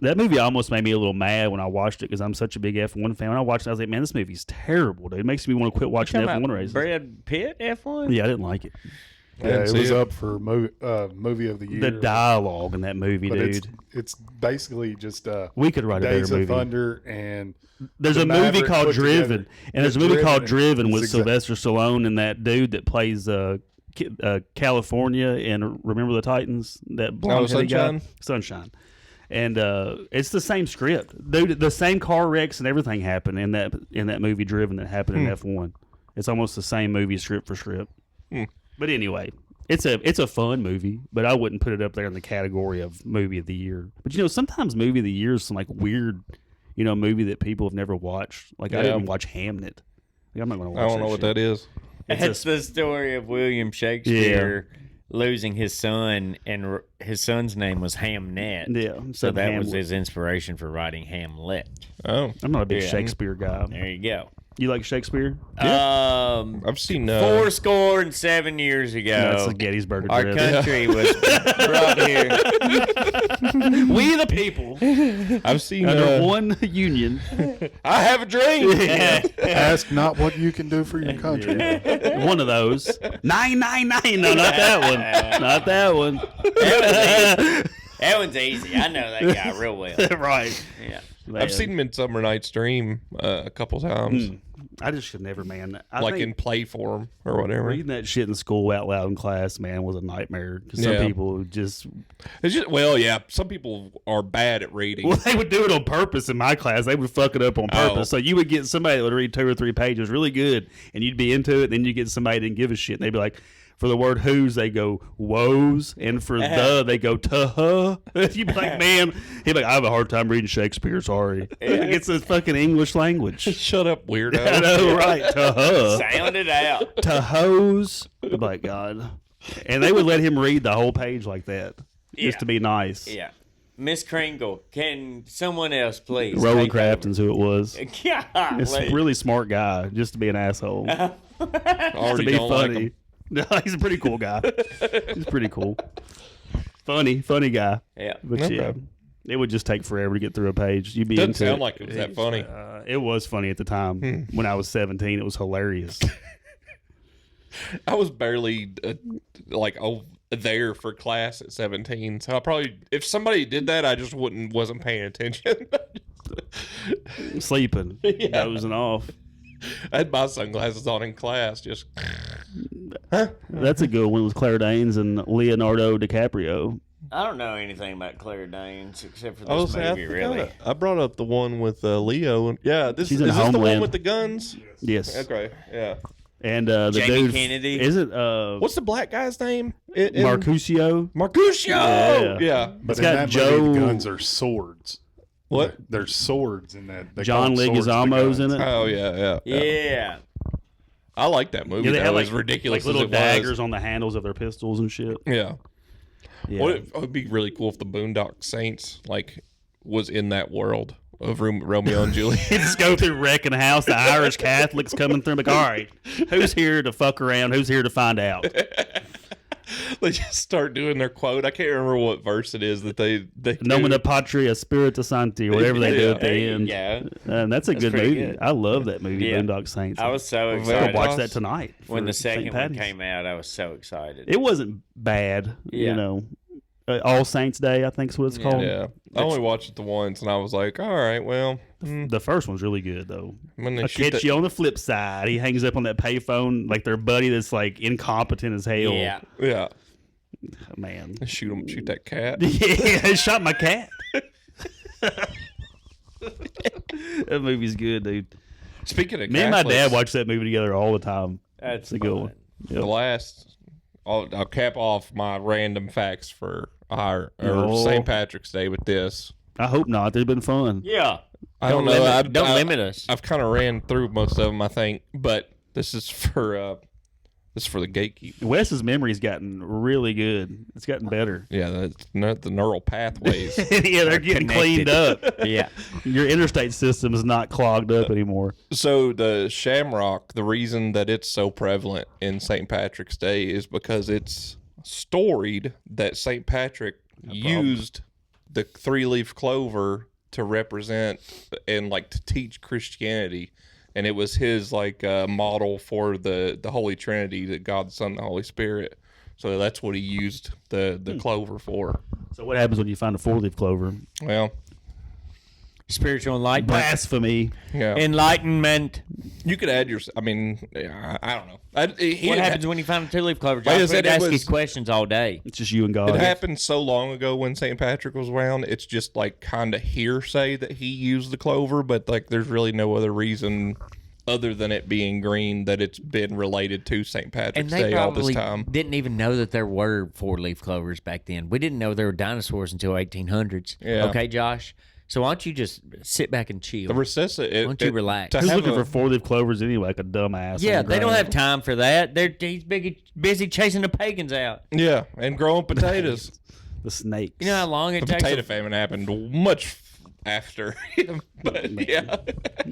That movie almost made me a little mad when I watched it because I'm such a big F1 fan. When I watched it, I was like, man, this movie's terrible, dude. It makes me want to quit watching Talking F1 about races. Brad Pitt F1? Yeah, I didn't like it. Yeah, it see was it. up for movie of the year. The dialogue in that movie, but dude. it's basically just We could write a Days better of movie. Thunder and There's the a movie Maverick called put Driven, together. and there's a Yeah, movie called Driven. Driven with It's exact- Sylvester Stallone and that dude that plays California in Remember the Titans, that blonde-headed guy. Sunshine? Sunshine. And it's the same script, dude. The same car wrecks and everything happened in that movie Driven that happened in F1. It's almost the same movie script for script. But anyway, it's a fun movie, but I wouldn't put it up there in the category of movie of the year. But sometimes movie of the year is some like weird, movie that people have never watched. Like I Yeah. didn't watch Hamnet. Like, I'm not going to watch. I don't know what that is. That's the story of William Shakespeare losing his son, and his son's name was Hamnet. Yeah, So that was Hamlet. his inspiration for writing Hamlet. Oh, I'm not a big Yeah. Shakespeare guy. There you go. You like Shakespeare? I've seen 407 years ago, That's a Gettysburg our Address. country was brought here. We the people I've seen under one union. I have a dream. Ask not what you can do for your country. One of those. 999. No, not that one. Not that one. That one's easy. I know that guy real well. Right. Yeah. I've seen Midsummer Night's Dream a couple times, I just should never, man. I like think in play form or whatever. reading that shit in school out loud in class, man, was a nightmare. 'Cause some Yeah. people just, It's just yeah. Some people are bad at reading. well, they would do it on purpose in my class. They would fuck it up on purpose. Oh. So you would get somebody that would read 2 or 3 pages really good, and you'd be into it. Then you get somebody that didn't give a shit, and they'd be like, for the word who's, they go woes, and for the, they go tuh. You'd be like, man, he'd be like, I have a hard time reading Shakespeare, sorry. Like, it's a fucking English language. Shut up, weirdo. I know, right? Tuh. Sound it out. To-hos. I'm like, God. And they would let him read the whole page like that, just to be nice. Yeah. Miss Kringle, can someone else please? Roland take over? Crafton's who it was. God, It's a really smart guy, just to be an asshole. to Already be don't like funny. him. No, he's a pretty cool guy. He's pretty cool. Funny guy. Yeah. But Okay. yeah, it would just take forever to get through a page. You'd be Doesn't into sound it. like it was that funny. It was funny at the time. When I was 17, it was hilarious. I was barely there for class at 17, so I probably, if somebody did that, I just wasn't paying attention. Sleeping, dozing off. I had my sunglasses on in class, just That's a good one with Claire Danes and Leonardo DiCaprio. I don't know anything about Claire Danes except for I this was movie, really. I brought up the one with Leo. Yeah, this She's is in this the one Homeland. with the guns? Yes. Okay, yeah. And the Jamie dude, Kennedy? is it What's the black guy's name? Marcusio? Marcusio. Yeah. Yeah. But It's in got that Joe- movie, the guns are swords. What? There's swords in that. They John call them swords to Leguizamo's in guns. it. Oh yeah. Yeah. I like that movie. Yeah, they though, had as ridiculous like little as it daggers was. on the handles of their pistols and shit. Yeah. Yeah. It would be really cool if the Boondock Saints was in that world of Romeo and Juliet. Just go through wrecking house, the Irish Catholics coming through. Like, all right, who's here to fuck around? Who's here to find out? They just start doing their quote. I can't remember what verse it is that they do. Nomina Patria Spiritus Sancti, or whatever they do at the There you end. go. And that's a good pretty movie. good. I love that movie, Yeah. Boondock Saints. I was so I excited. could watch that tonight. When for the St. second one Patty's. came out, I was so excited. It wasn't bad, Yeah. All Saints Day, I think is what it's called. Yeah. I only watched it the once, and I was like, all right, well, The first one's really good though. when they I shoot catch that, you on the flip side. He hangs up on that payphone like their buddy that's like incompetent as hell. yeah. yeah, Man. shoot that cat. Yeah, I shot my cat. That movie's good, dude. Speaking of Me and my dad Catholics, watch that movie together all the time. That's It's a good one. the last, I'll cap off my random facts for our Oh. St. Patrick's Day with this. I hope not. They've been fun. Yeah. I don't know. Don't limit us. I've kind of ran through most of them, I think, but this is for the gatekeeper. Wes's memory's gotten really good. It's gotten better. Yeah, that's not the neural pathways. Yeah, they're getting Connected. cleaned up. Yeah. Your interstate system is not clogged up anymore. So the shamrock, the reason that it's so prevalent in St. Patrick's Day is because it's storied that St. Patrick used the 3-leaf clover to represent and like to teach Christianity, and it was his like model for the Holy Trinity, that God, the Son, and the Holy Spirit. So that's what he used the clover for. So what happens when you find a 4-leaf clover? Well, Spiritual enlightenment. Blasphemy. yeah, Enlightenment. you could add your. I mean, I don't know. What happens when you find a 2-leaf clover? Like I Josh, said, we'd it ask was- these questions all day. It's just you and God. It happened so long ago when St. Patrick was around. It's just like kind of hearsay that he used the clover, but like there's really no other reason other than it being green that it's been related to St. And Patrick's they Day all this probably time. didn't even know that there were 4-leaf clovers back then. We didn't know there were dinosaurs until 1800s. Yeah. Okay, Josh? So why don't you just sit back and chill? The recessive. Why don't you relax? Who's looking for 4-leaf clovers anyway, like a dumbass? Yeah, on the they don't ground? have time for that. He's busy chasing the pagans out. Yeah, and growing potatoes. the snakes. You know how long it The takes? potato famine happened much after him, but yeah.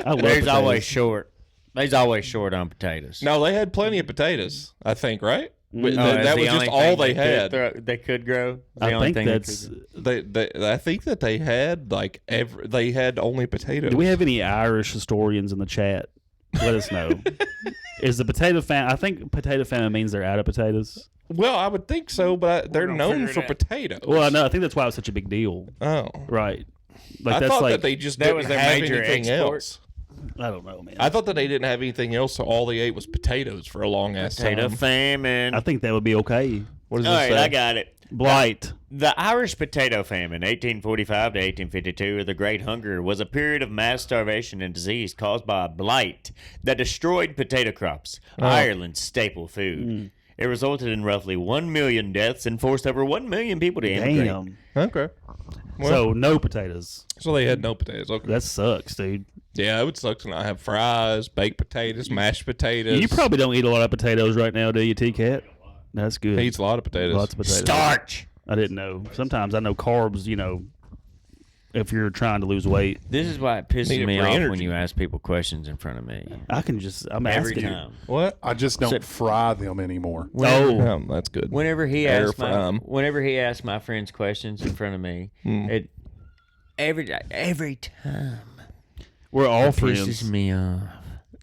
I love There's potatoes. always short. There's always short on potatoes. No, they had plenty of potatoes, I think, right? But Oh, that that's was the just only all thing they had. they could grow. It's the I only think thing they that's. could grow. I think that they had like they had only potatoes. Do we have any Irish historians in the chat? Let us know. Is the potato famine? I think potato famine means they're out of potatoes. Well, I would think so, but they're gonna known figure for it out. potatoes. Well, I know. I think that's why it was such a big deal. Oh, Right. Like I that's thought like that they just that didn't was their have major anything export. else. I don't know, man. I thought that they didn't have anything else, so all they ate was potatoes for a long ass Potato time. famine. I think that would be okay. What does All it right, say? I got it. Blight. The Irish potato famine, 1845 to 1852, or the Great Hunger, was a period of mass starvation and disease caused by blight that destroyed potato crops, Ireland's staple food. It resulted in roughly 1 million deaths and forced over 1 million people to immigrate. Damn. Okay. Well, So no potatoes. so they had no potatoes. Okay. That sucks, dude. Yeah, it would suck to not have fries, baked potatoes, mashed potatoes. You probably don't eat a lot of potatoes right now, do you, T-Cat? That's good. He eats a lot of potatoes. Lots of potatoes. Starch! I didn't know. Sometimes I know carbs, you know, if you're trying to lose weight. This is why it pisses Need it me for off when energy. you ask people questions in front of me. I'm Every asking you. time. What? I just don't fry them anymore. Oh, That's good. Whenever he Air asks fry 'em. my friends questions in front of me, it every time we're all pisses friends. me off.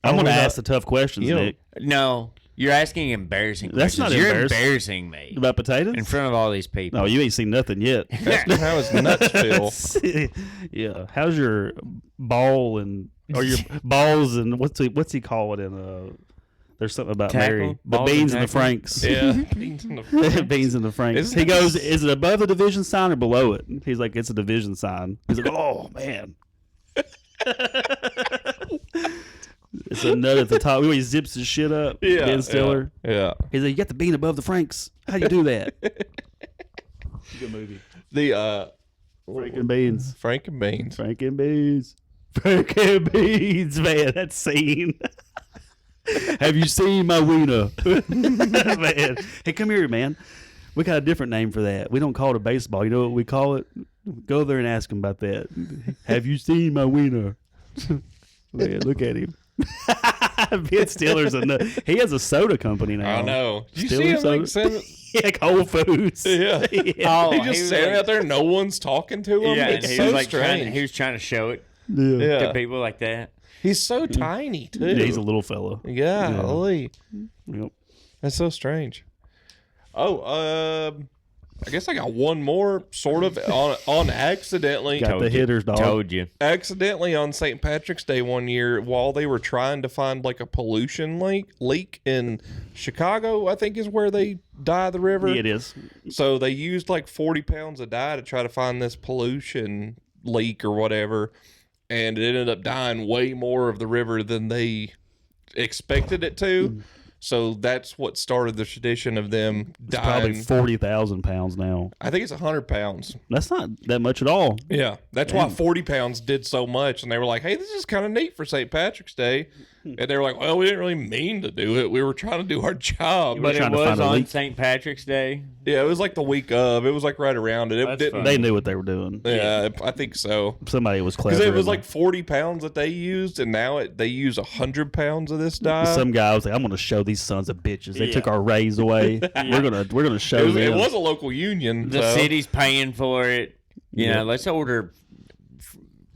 I'm going to we're not- ask the tough questions, You know- Nick. No, you're asking embarrassing That's questions. not You're embarrassing. embarrassing me About potatoes? in front of all these people. No, you ain't seen nothing yet. How is nuts feel? Yeah. How's your ball and or your balls and what's he call it in there's something about Tackle? Mary. The Balls and beans and the tackle? Franks. Yeah. Beans in the Beans and the Franks. Isn't He that- goes, is it above the division sign or below it? He's like, it's a division sign. He's like, oh man. It's a nut at the top. He zips his shit up. Yeah. Ben Stiller. Yeah. He's like, you got the bean above the Franks. How do you do that? Good movie. The Frank and beans. Frank and Beans. Frank and beans. Frank and beans, man. That scene. Have you seen my wiener? Man. Hey, come here, man. We got a different name for that. We don't call it a baseball. You know what we call it? Go there and ask him about that. Have you seen my wiener? Man, look at him. Ben Stiller's a nut. He has a soda company now. I know. You Still see him soda? like sitting, Like Whole Foods. yeah. Oh, He he just was standing like- out there, no one's talking to him. Yeah, and It's he so was like strange. he was trying to show it Yeah. yeah. to people like that. He's so tiny too. Yeah, he's a little fella. Golly. Yep. That's so strange. Oh, I guess I got one more sort of on accidentally. Got the hitters, dog. Told you. Accidentally on St. Patrick's Day one year, while they were trying to find like a pollution leak in Chicago, I think is where they dye the river. Yeah, it is. So they used like 40 pounds of dye to try to find this pollution leak or whatever. and it ended up dying way more of the river than they expected it to. So that's what started the tradition of them Probably dying. 40,000 pounds now. I think it's 100 pounds. That's not that much at all. Yeah, that's why 40 pounds did so much. And they were like, hey, this is kind of neat for St. Patrick's Day. And they were like, well, we didn't really mean to do it. We were trying to do our job. But it trying to was find a on leak. St. Patrick's Day. Yeah, it was like the week of. It was like right around it. It That's didn't. fine. They knew what they were doing. Yeah, I think so. Somebody was clever. Because it was in like 40 pounds that they used, and now they use 100 pounds of this dye. some guy was like, "I'm going to show these sons of bitches. They Yeah. took our raise away. We're gonna show it them." was a local union. The so. city's paying for it. You Yeah. know, let's order.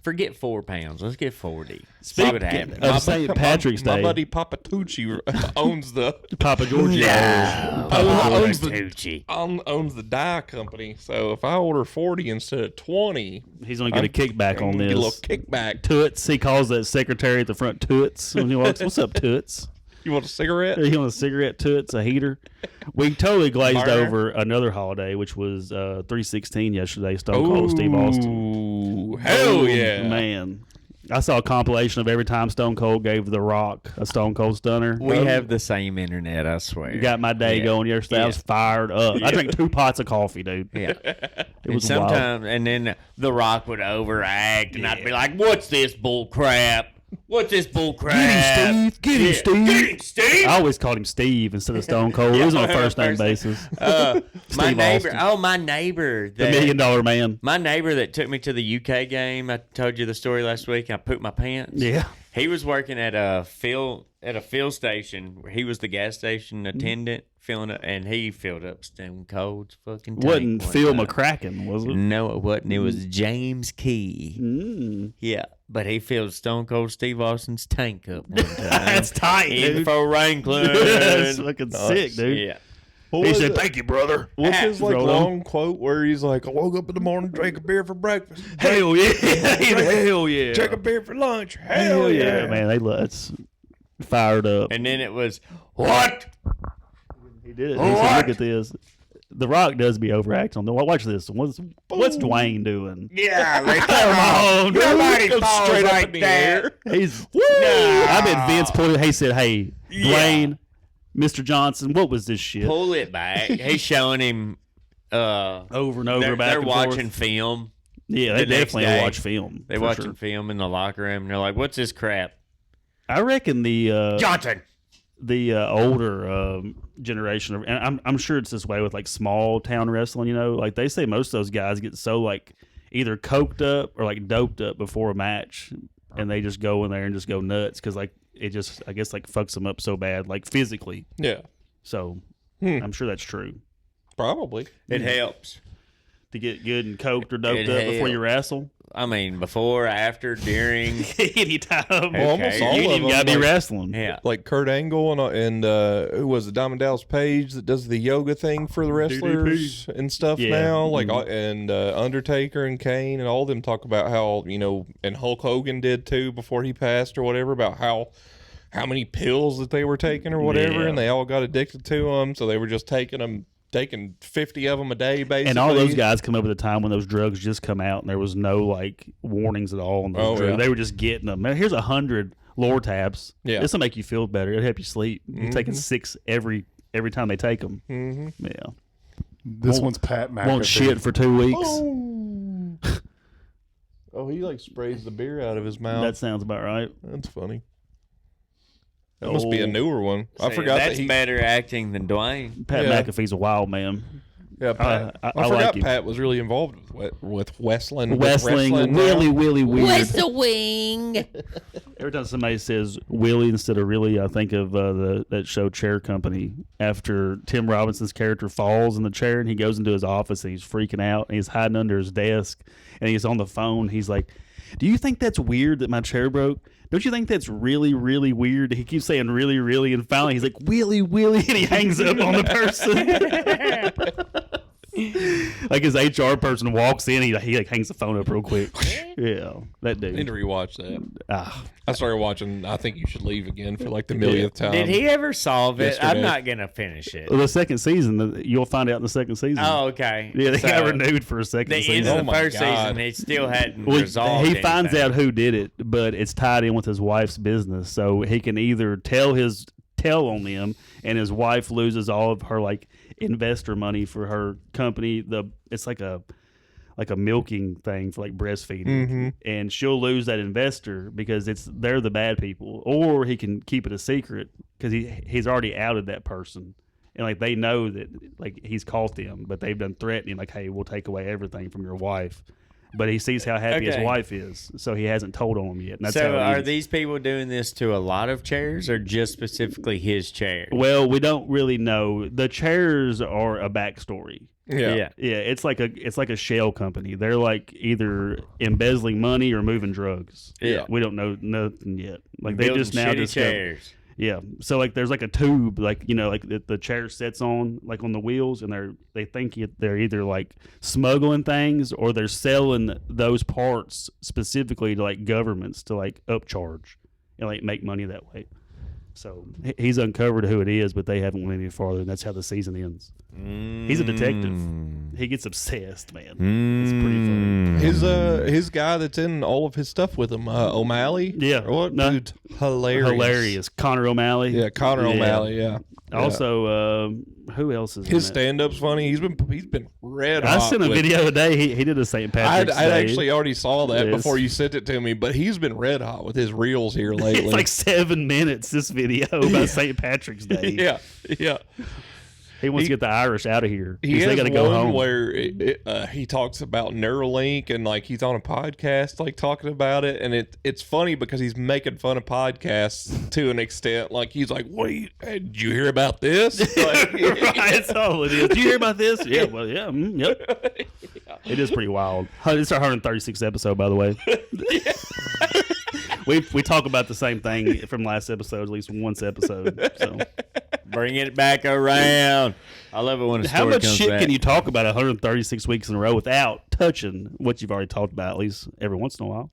Forget 4 pounds. Let's get 40. See Speak- what happens. of St. Patrick's My Day. buddy Papa Tucci owns the Papa Giorgio. owns the Tucci. owns the dye company. So if I order 40 instead of 20, He's going to get a kickback I'm on gonna get a little this. kickback. Toots. He calls that secretary at the front Toots when he walks. What's up, Toots? You want a cigarette? He on a cigarette Toots, a heater. We totally glazed Fire. over another holiday, which was 3/16 yesterday. Stone Cold Steve Austin. Ooh, hell Oh, yeah. man! I saw a compilation of every time Stone Cold gave The Rock a Stone Cold Stunner. We have the same internet, I swear. Got my day Yeah. going yesterday. I was fired up. I drank 2 pots of coffee, dude. Yeah. It And was wild. sometimes, and then The Rock would overact, and I'd be like, "What's this bull crap? What's this bull crap? Get him, Steve. Get him, Steve. Get him, Steve!" I always called him Steve instead of Stone Cold. It was on a first name basis. My Steve neighbor. Austin. Oh, my neighbor. The $1 Million Man. My neighbor that took me to the UK game. I told you the story last week. I pooped my pants. Yeah. He was working at a fill station. Where he was the gas station attendant, filling up, and he filled up Stone Cold's fucking tank. Wasn't one Phil time. McCracken, was it? No, it wasn't. It was James Key. Mm. Yeah, but he filled Stone Cold Steve Austin's tank up one time. That's tight, in dude. for Franklin. That's fucking sick, dude. Yeah. What He was said, it? "Thank you, brother." What's his like Roll on. long quote where he's like, I woke up in the morning, drank a beer for breakfast, Hell yeah. Hell yeah. drank a beer for lunch. Hell yeah. Man, that's fired up. And then it was, what? He did it. He said, "Look at this." The Rock does be overacting on the. Watch this. What's Dwayne doing? Yeah, like, Come on, dude. nobody Goes falls straight up like in the that. air. He's. No. I bet Vince pulled it. He said, "Hey, Yeah. Dwayne, Mr. Johnson, what was this shit?" Pull it back. He's showing him. Over and over, They're, back they're and watching forth. film. Yeah, they the next definitely day. watch film. They for watching sure. film in the locker room. And they're like, "What's this crap?" I reckon the Johnson. older generation, and I'm sure it's this way with like small town wrestling. You know, like they say most of those guys get so like either coked up or like doped up before a match, and they just go in there and just go nuts because like it just I guess like fucks them up so bad like physically. Yeah, So I'm sure that's true. probably. It helps. To get good and coked or doped It up before you helps. wrestle, I mean, before, after, during. anytime. Well, almost all You of ain't even them, gotta be like- wrestling. Yeah. Like Kurt Angle and who was it, Diamond Dallas Page that does the yoga thing for the wrestlers and stuff Yeah. now. Like Mhm. and Undertaker and Kane and all of them talk about how and Hulk Hogan did too before he passed or whatever about how many pills that they were taking or whatever, Yeah. and they all got addicted to them, so they were just taking 50 of them a day basically. And all those guys come up at a time when those drugs just come out and there was no like warnings at all on those Oh, drugs. yeah. They were just getting them. Man, here's 100 Lore tabs. Yeah. This will make you feel better. It'll help you sleep. You're taking 6 every time they take them. Mm-hmm. Yeah. This Won't- one's Pat McAfee. Won't shit for 2 weeks. Oh, he like sprays the beer out of his mouth. That sounds about right. That's funny. That must be a newer one. I See, forgot that's that he. better acting than Dwayne. Pat Yeah. McAfee's a wild man. Yeah, Pat. I I forgot like him. Pat was really involved with wrestling. with Wrestling, now. really weird. the wing? Every time somebody says Willie instead of really, I think of that show Chair Company. After Tim Robinson's character falls in the chair and he goes into his office and he's freaking out and he's hiding under his desk and he's on the phone. He's like, "Do you think that's weird that my chair broke? Don't you think that's really, really weird?" He keeps saying really, really, and finally he's like, "Willie, Willie," and he hangs up on the person. Like his HR person walks in, he like hangs the phone up real quick. Yeah, that I need to dude. rewatch that. Ah, I started watching I Think You Should Leave again for like the millionth time. Did he ever solve it? I'm yesterday. not gonna finish it. well, the second season, you'll find out in the second season. Oh, okay. yeah, they got So, renewed for a second the end season. of Oh the my first God. season, he still hadn't Well, resolved. he finds anything. out who did it, but it's tied in with his wife's business, so he can either tell on them, and his wife loses all of her like investor money for her company. It's like a milking thing for like breastfeeding, and she'll lose that investor because they're the bad people, or he can keep it a secret because he's already outed that person. And like they know that like he's caught them, but they've been threatening like, "Hey, we'll take away everything from your wife." But he sees how happy his Okay. wife is, so he hasn't told on them yet. And that's So how it are ends. these people doing this to a lot of chairs, or just specifically his chair? Well, we don't really know. The chairs are a backstory. Yeah. Yeah, it's like a shell company. They're like either embezzling money or moving drugs. Yeah. we don't know nothing yet. Like they Building just now shitty discovered. chairs. Yeah, so like there's like a tube, like like the chair sits on like on the wheels, and they think they're either like smuggling things or they're selling those parts specifically to like governments to like upcharge and like make money that way. So he's uncovered who it is, but they haven't went any farther, and that's how the season ends. He's a detective. He gets obsessed, man. It's pretty funny. His guy that's in all of his stuff with him, O'Malley. Yeah. Or what? No. Dude, hilarious. Hilarious. Connor O'Malley. Yeah, Connor O'Malley. Yeah. Also, who else is His in that? stand-up's funny. He's been red I hot. sent a with- video today. He did a St. I Patrick's Day. actually already saw that Yes. before you sent it to me, but he's been red hot with his reels here lately. It's like 7 minutes, this video about St. Patrick's Day. yeah, yeah. He wants to get the Irish out of here. He They has got to go one home. where he talks about Neuralink and like he's on a podcast like talking about it, and it's funny because he's making fun of podcasts to an extent. Like he's like, "What? Did you hear about this?" Like, Right, that's all it is. Did you hear about this? Yeah, well, yeah, yep. It is pretty wild. It's our 136th episode, by the way. we talk about the same thing from last episode, at least once episode. So, Bring it back around. I love it when a how story much comes shit back. can you talk about 136 weeks in a row without touching what you've already talked about, at least every once in a while?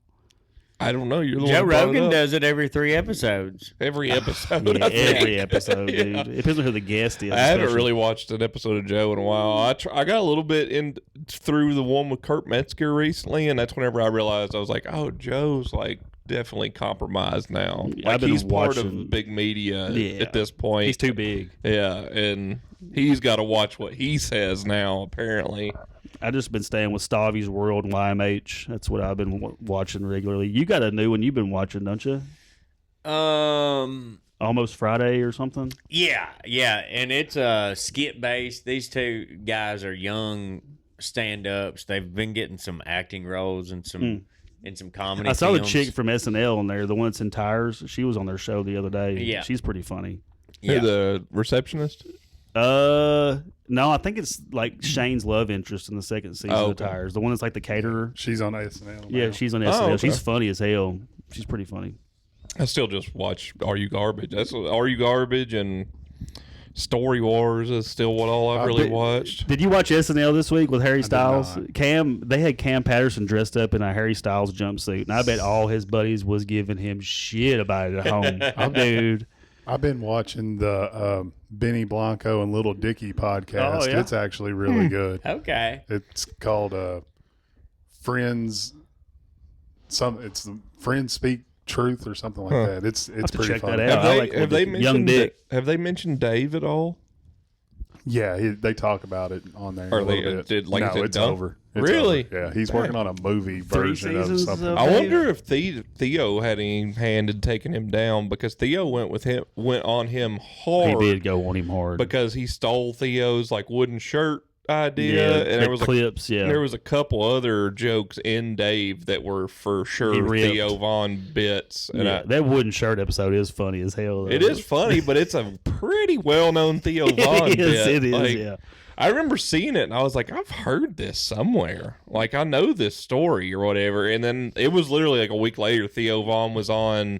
I don't know. You're the Joe one who brought it Rogan up. does it every 3 episodes. every episode. Yeah, I think. every episode, dude. It depends on who the guest is. I haven't especially. really watched an episode of Joe in a while. I got a little bit in through the one with Kurt Metzger recently, and that's whenever I realized I was like, oh, Joe's like definitely compromised now. I've Like been he's part watching- of big media Yeah. at this point. He's too big. Yeah, and he's got to watch what he says now. Apparently, I just been staying with Stavi's World and YMH. That's what I've been watching regularly. You got a new one you've been watching, don't you? Almost Friday or something. Yeah, and it's skit based. These two guys are young stand ups. They've been getting some acting roles and some comedy. I saw films. the chick from SNL on there, the one that's in Tires. She was on their show the other day. Yeah. She's pretty funny. Yeah. who the receptionist? No, I think it's like Shane's love interest in the second season Oh, of okay. Tires. The one that's like the caterer. She's on SNL. Yeah, now. she's on SNL. okay. She's funny as hell. She's pretty funny. I still just watch Are You Garbage. That's Are You Garbage and Story Wars is still what all I've really watched. Did you watch SNL this week with Harry did Styles? not. They had Cam Patterson dressed up in a Harry Styles jumpsuit, and I bet all his buddies was giving him shit about it at home. Dude, I've been watching the Benny Blanco and Little Dicky podcast. Oh, yeah? It's actually really good. Okay. It's called Friends. It's the Friends Speak Truth or something like that. It's have to pretty check funny. that out. Have I they like have Little they Dick. Young mentioned Dick. have they mentioned Dave at all? Yeah, they talk about it on there. Or a little they- bit. did- like, no, is it it's done? over. It's Really? over. Yeah, he's working on a movie version of seasons something. of- I wonder if Theo had any hand in taking him down because Theo went on him he hard did go on him hard. because he stole Theo's like wooden shirt idea, and the there was clips. there was a couple other jokes in Dave that were for He sure ripped. Theo Vaughn bits, and yeah, that wooden shirt episode is funny as hell. Though. it is funny, but it's a pretty well known Theo Vaughn It is. bit. It is. Like, Yeah. I remember seeing it and I was like, I've heard this somewhere. Like, I know this story or whatever. And then it was literally like a week later, Theo Vaughn was on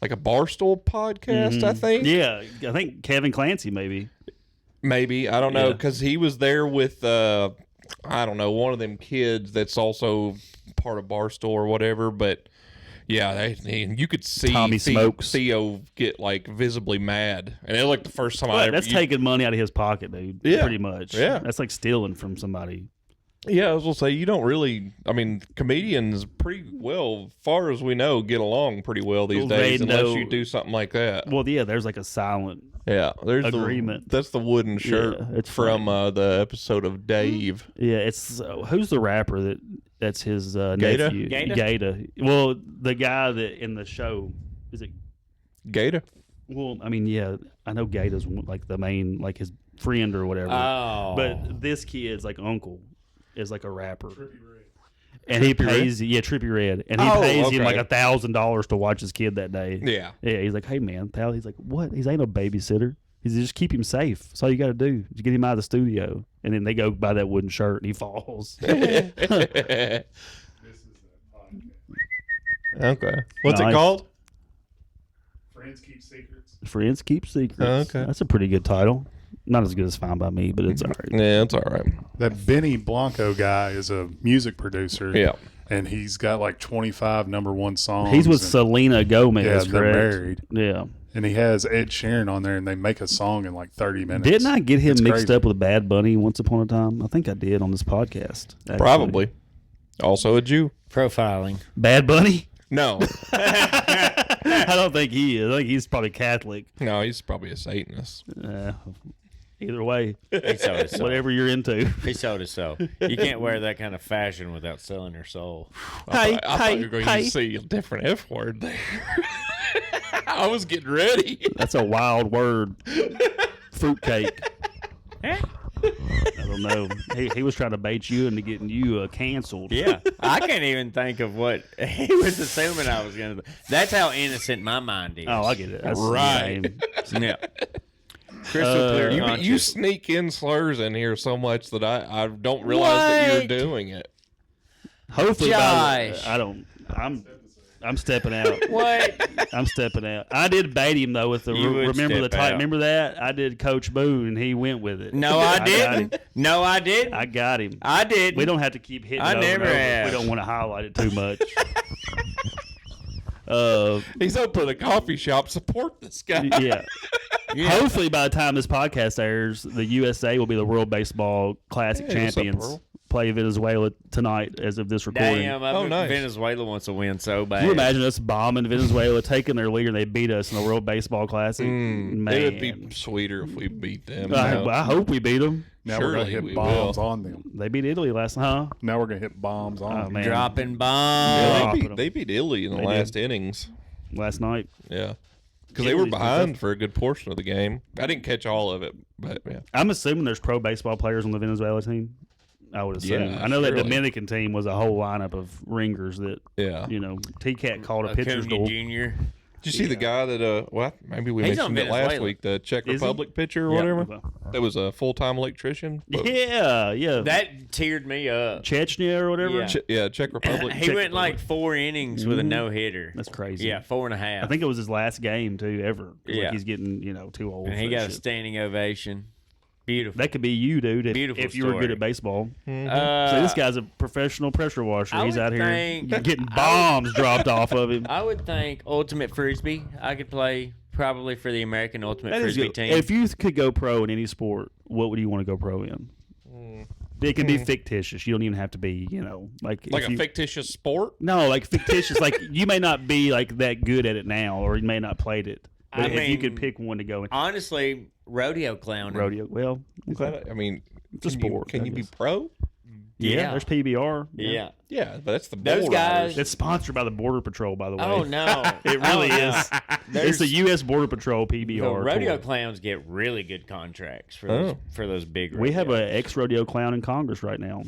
like a Barstool podcast, I think. Yeah, I think Kevin Clancy maybe. Maybe. I don't know. Yeah. Because he was there with, I don't know, one of them kids that's also part of Barstool or whatever. But yeah, you could see Tommy Smokes. Theo get like visibly mad. And it like the first time I But ever. that's taking money out of his pocket, dude. Yeah. Pretty much. Yeah. That's like stealing from somebody. Yeah, I was gonna say you don't really. I mean, comedians pretty well, far as we know, get along pretty well these Well, days, they unless know- you do something like that. Well, yeah, there's like a silent. Yeah, there's agreement. That's the wooden shirt Yeah, it's from the episode of Dave. Yeah, it's who's the rapper that's his Gator? nephew? Gator? Gator. Well, the guy that in the show is it? Gator. Well, I mean, yeah, I know Gator's like the main, like his friend or whatever. Oh. But this kid's like uncle is like a rapper. And he pays, Trippie Redd, and he Oh, pays him okay. like $1,000 to watch his kid that day. Yeah. Yeah, he's like, hey man, pal. He's like, what? He's ain't no babysitter. He's just keep him safe. That's all you got to do. Just get him out of the studio. And then they go buy that wooden shirt, and he falls. Okay. What's it Nice. called? Friends keep secrets. Friends keep secrets. Okay. That's a pretty good title. Not as good as Fine by Me, but it's all right. Yeah, it's all right. That Benny Blanco guy is a music producer. Yeah. And he's got like 25 #1 songs. He's with and, Selena Gomez, Yeah, they're correct? married. Yeah. And he has Ed Sheeran on there, and they make a song in like 30 minutes. Didn't I get him It's mixed crazy. up with Bad Bunny once upon a time? I think I did on this podcast. actually. Probably. Also a Jew. Profiling. Bad Bunny? No. I don't think he is. I think he's probably Catholic. No, he's probably a Satanist. Either way, He sold his soul. whatever you're into. He sold his soul. You can't wear that kind of fashion without selling your soul. I thought you were going to see a different F word there. I was getting ready. That's a wild word. Fruitcake. I don't know. He was trying to bait you into getting you canceled. Yeah, I can't even think of what he was assuming I was going to. That's how innocent my mind is. Oh, I get it. That's Right. Yeah. Crystal clear. You conscious. sneak in slurs in here so much that I don't realize that What? you're doing it. Hopefully, Josh. I'm stepping out. What? I'm stepping out. I did bait him though with the You would remember the step type. out. Remember that I did Coach Boone and he went with it. No, I got didn't. him. No, I didn't. I got him. I didn't. We don't have to keep hitting. I it over and never over. have. We don't want to highlight it too much. He's open a coffee shop. Support this guy. Yeah. Hopefully, by the time this podcast airs, the USA will be the World Baseball Classic Hey, what's up, champions. Pearl? Play Venezuela tonight as of this recording. Damn, Oh, nice. Venezuela wants to win so bad. Can you imagine us bombing Venezuela, taking their lead, and they beat us in the World Baseball Classic? Man, It would be sweeter if we beat them. I hope we beat them. Now we're going Surely to we hit bombs will. on them. They beat Italy last night. Huh? Now we're going to hit bombs on Oh them. man, Dropping bombs. Yeah, Dropping they, them. they beat Italy in the They last innings. last night. Yeah. Because they were Italy's been behind for a good portion of the game. I didn't catch all of it, but yeah. I'm assuming there's pro baseball players on the Venezuela team. I would assume. Yeah, I know that surely. Dominican team was a whole lineup of ringers that Yeah. T-Cat called a pitcher's Acuna goal. Jr. Did you see the guy that, maybe we He's on mentioned it last Venezuela. week, the Czech Is he? Republic pitcher or Yeah. whatever? That was a full-time electrician. But- Yeah. That teared me up. Chechnya or whatever. Yeah. Czech Republic. He went like 4 innings with a no hitter. That's crazy. Yeah, 4.5. I think it was his last game too ever. 'Cause, Yeah. like he's getting too old. and he for got that a shit. standing ovation. Beautiful. That could be you, dude. Beautiful if you were good story. at baseball. So Uh, this guy's a professional pressure washer. I He's would out here think- getting bombs dropped off of him. I would think Ultimate Frisbee. I could play probably for the American Ultimate That is Frisbee good. team. If you could go pro in any sport, what would you want to go pro in? It can be fictitious. You don't even have to be, like like if a you, fictitious sport? No, like fictitious. Like you may not be like that good at it now, or you may not played it. But I if you could mean, pick one to go in Honestly, rodeo clown. rodeo, well, Is okay. that I mean, It's a can you- sport, Can I you be guess. pro? yeah, there's PBR. Yeah. Yeah, but that's the Those bull guys- riders. It's sponsored by the Border Patrol, by the way. Oh no, It really Oh, no. is. There's- It's the U.S. Border Patrol the PBR. rodeo tour. clowns get really good contracts for those big. We have rodeos. an ex-rodeo clown in Congress right now,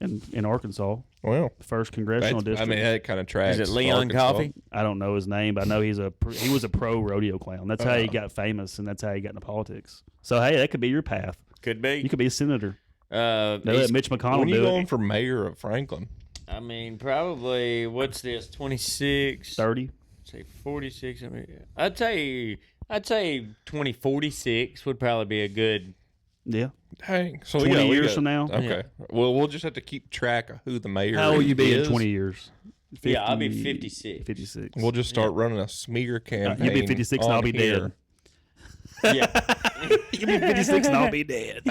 in Arkansas, Well, first congressional that's, I district. mean, that kind of tracks. Is it Leon Arkansas. Coffey? I don't know his name, but I know he was a pro rodeo clown. That's how he got famous, and that's how he got into politics. So hey, that could be your path. Could be. You could be a senator. They let he's- Mitch McConnell When are you do going it. for mayor of Franklin? I mean, probably what's this? 26. 30. Say 46. I mean, I'd say 2046 would probably be a good Yeah. Dang. So 20 we years got- from now? Okay. Well, we'll just have to keep track of who the mayor How will you be in is. 20 years? Yeah, I'll be 56. 56. We'll just start running a smear campaign. You'll be 56 and on I'll be here. dead. Yeah. You'll be 56 and I'll be dead.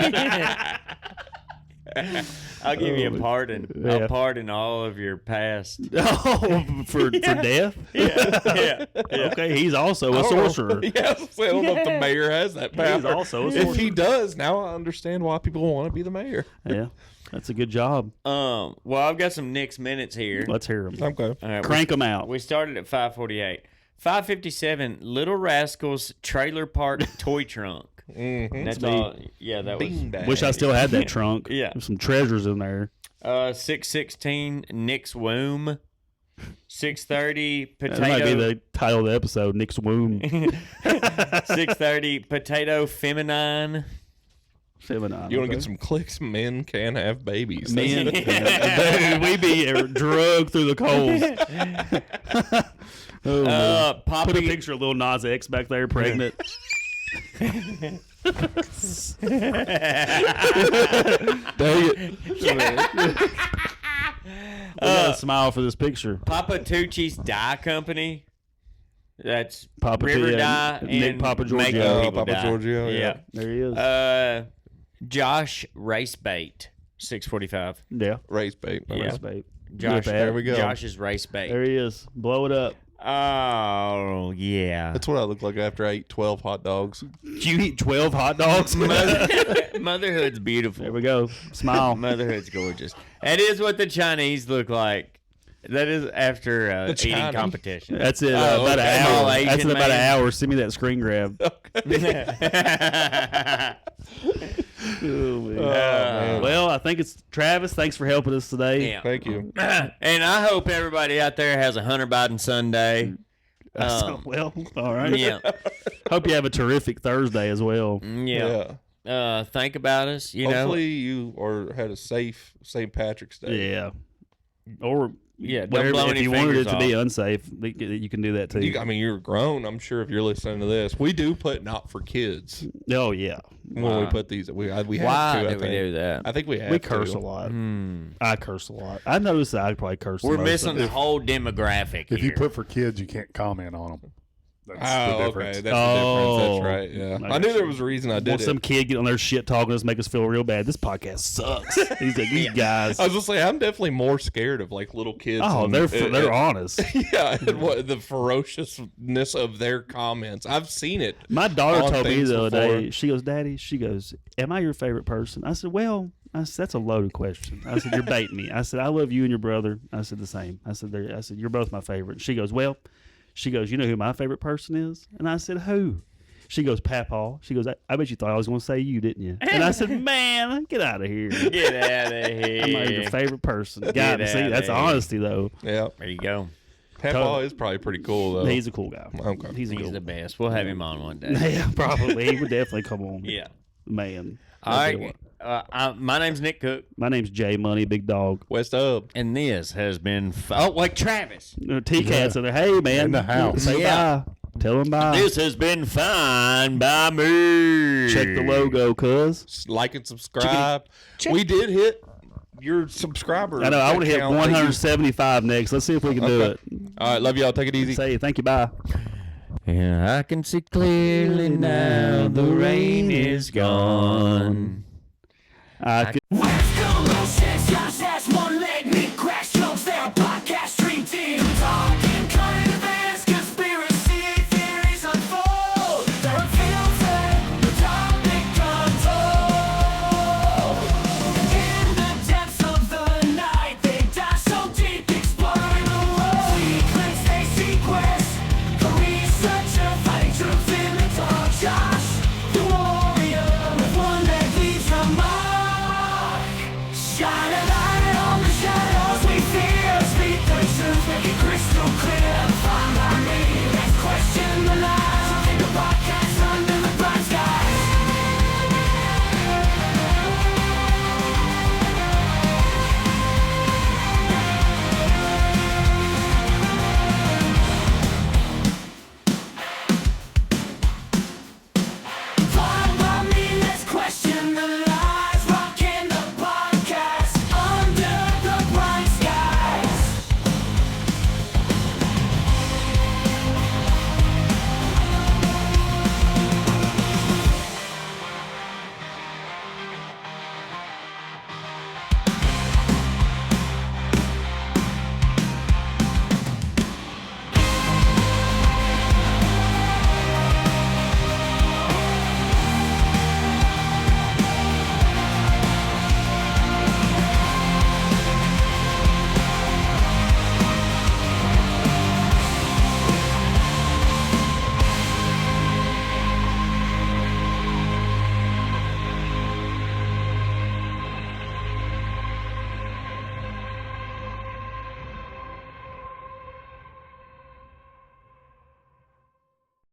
I'll give you a pardon. Yeah. I'll pardon all of your past. Oh, for death? Yeah. Okay, he's also I a don't know. sorcerer. Yeah, I don't know if the mayor has that power. He's also a If he sorcerer. does, now I understand why people want to be the mayor. Yeah, that's a good job. Well, I've got some Nick's minutes here. Let's hear him. Okay. All right, Crank them out. We started at 5:48. 5:57. Little Rascals Trailer Park Toy Trunk. Mm-hmm. That's me. all. Yeah, that was. Beanbag. Wish I still had that trunk. Yeah. There's some treasures in there. 6:16. Nick's Womb. 6:30. That might be Potato. the title of the episode, Nick's Womb. 6:30. Potato Feminine. Feminine. You want to okay. get some clicks? Men can have babies. Men, we be drugged through the coals. Oh, man. Put a Poppy. picture of Lil Nas X back there, pregnant. Dang it. We gotta smile for this picture. Papa Tucci's Dye Company. That's Papa River T, Dye Nick and Papa Giorgio. making Oh, people Papa die. Giorgio, yeah. There he is. Josh Racebait. 6:45. Yeah. Race bait. Yeah. Nice, babe. Josh. There we go. Josh's Race Bait. There he is. Blow it up. Oh yeah. That's what I look like after I ate 12 hot dogs. Did you eat 12 hot dogs? Motherhood's beautiful. There we go. Smile. Motherhood's gorgeous. That is what the Chinese look like. That is after eating Chinese? competition. That's it. Oh, about okay. an Small hour. Asian That's in about an man. hour. Send me that screen grab. Oh, man. Well, I think it's Travis. Thanks for helping us today. Yeah. Thank you. And I hope everybody out there has a Hunter Biden Sunday. Well, all right. Yeah. Hope you have a terrific Thursday as well. Yeah. Think about us, you know. Hopefully you had a safe St. Patrick's Day. Yeah. Or Yeah, don't whatever, blow if any you wanted fingers it to be off. unsafe, you can do that too. I mean, you're grown. I'm sure if you're listening to this, we do put not for kids Oh yeah. when we put these. We have Why to. I did we think. do that? I think we have. We to. curse a lot. I curse a lot. I noticed that I probably curse. the We're most. missing the whole demographic If you here. put for kids, you can't comment on them. That's Oh, the okay. difference. That's Oh. the difference. That's right. Yeah. I knew there was a reason I Or did some it. kid get on their shit talking us, make us feel real bad. This podcast sucks. These guys. I was just saying, I'm definitely more scared of like little kids. Oh, and- they're honest. Yeah, and what the ferociousness of their comments. I've seen it. My daughter on told me things the other day. before. She goes, "Daddy," she goes, "Am I your favorite person?" I said, "Well," that's a loaded question. I said, "You're baiting me." I said, "I love you and your brother." I said the same. I said, "You're both my favorite." She goes, "Well," she goes, "You know who my favorite person is?" And I said, "Who?" She goes, "Papaw." She goes, I bet you thought I was going to say you, didn't you?" And I said, "Man, get out of here. Get out of here. I'm not your favorite person." God, Get see, outta that's here. honesty, though. Yeah. There you go. Papaw is probably pretty cool though. He's a cool guy. Okay. He's a He's cool the best. We'll have him on one day. Yeah, probably. He would definitely come on. Yeah. Man. All right. My name's Nick Cook, My name's Jay Money, Big Dog. West Up. and this has been. Travis. T-Cats in there. Hey, man. In the house. Say Yeah. bye. Tell him bye. This has been fine by me. Check the logo, cuz. Like and subscribe. We did hit your subscriber. I know. I would hit account that you- 175 next. Let's see if we can do it. All right, love y'all. Take it easy. Say thank you. Bye. Yeah, I can see clearly now the rain is gone. I could. West Coast,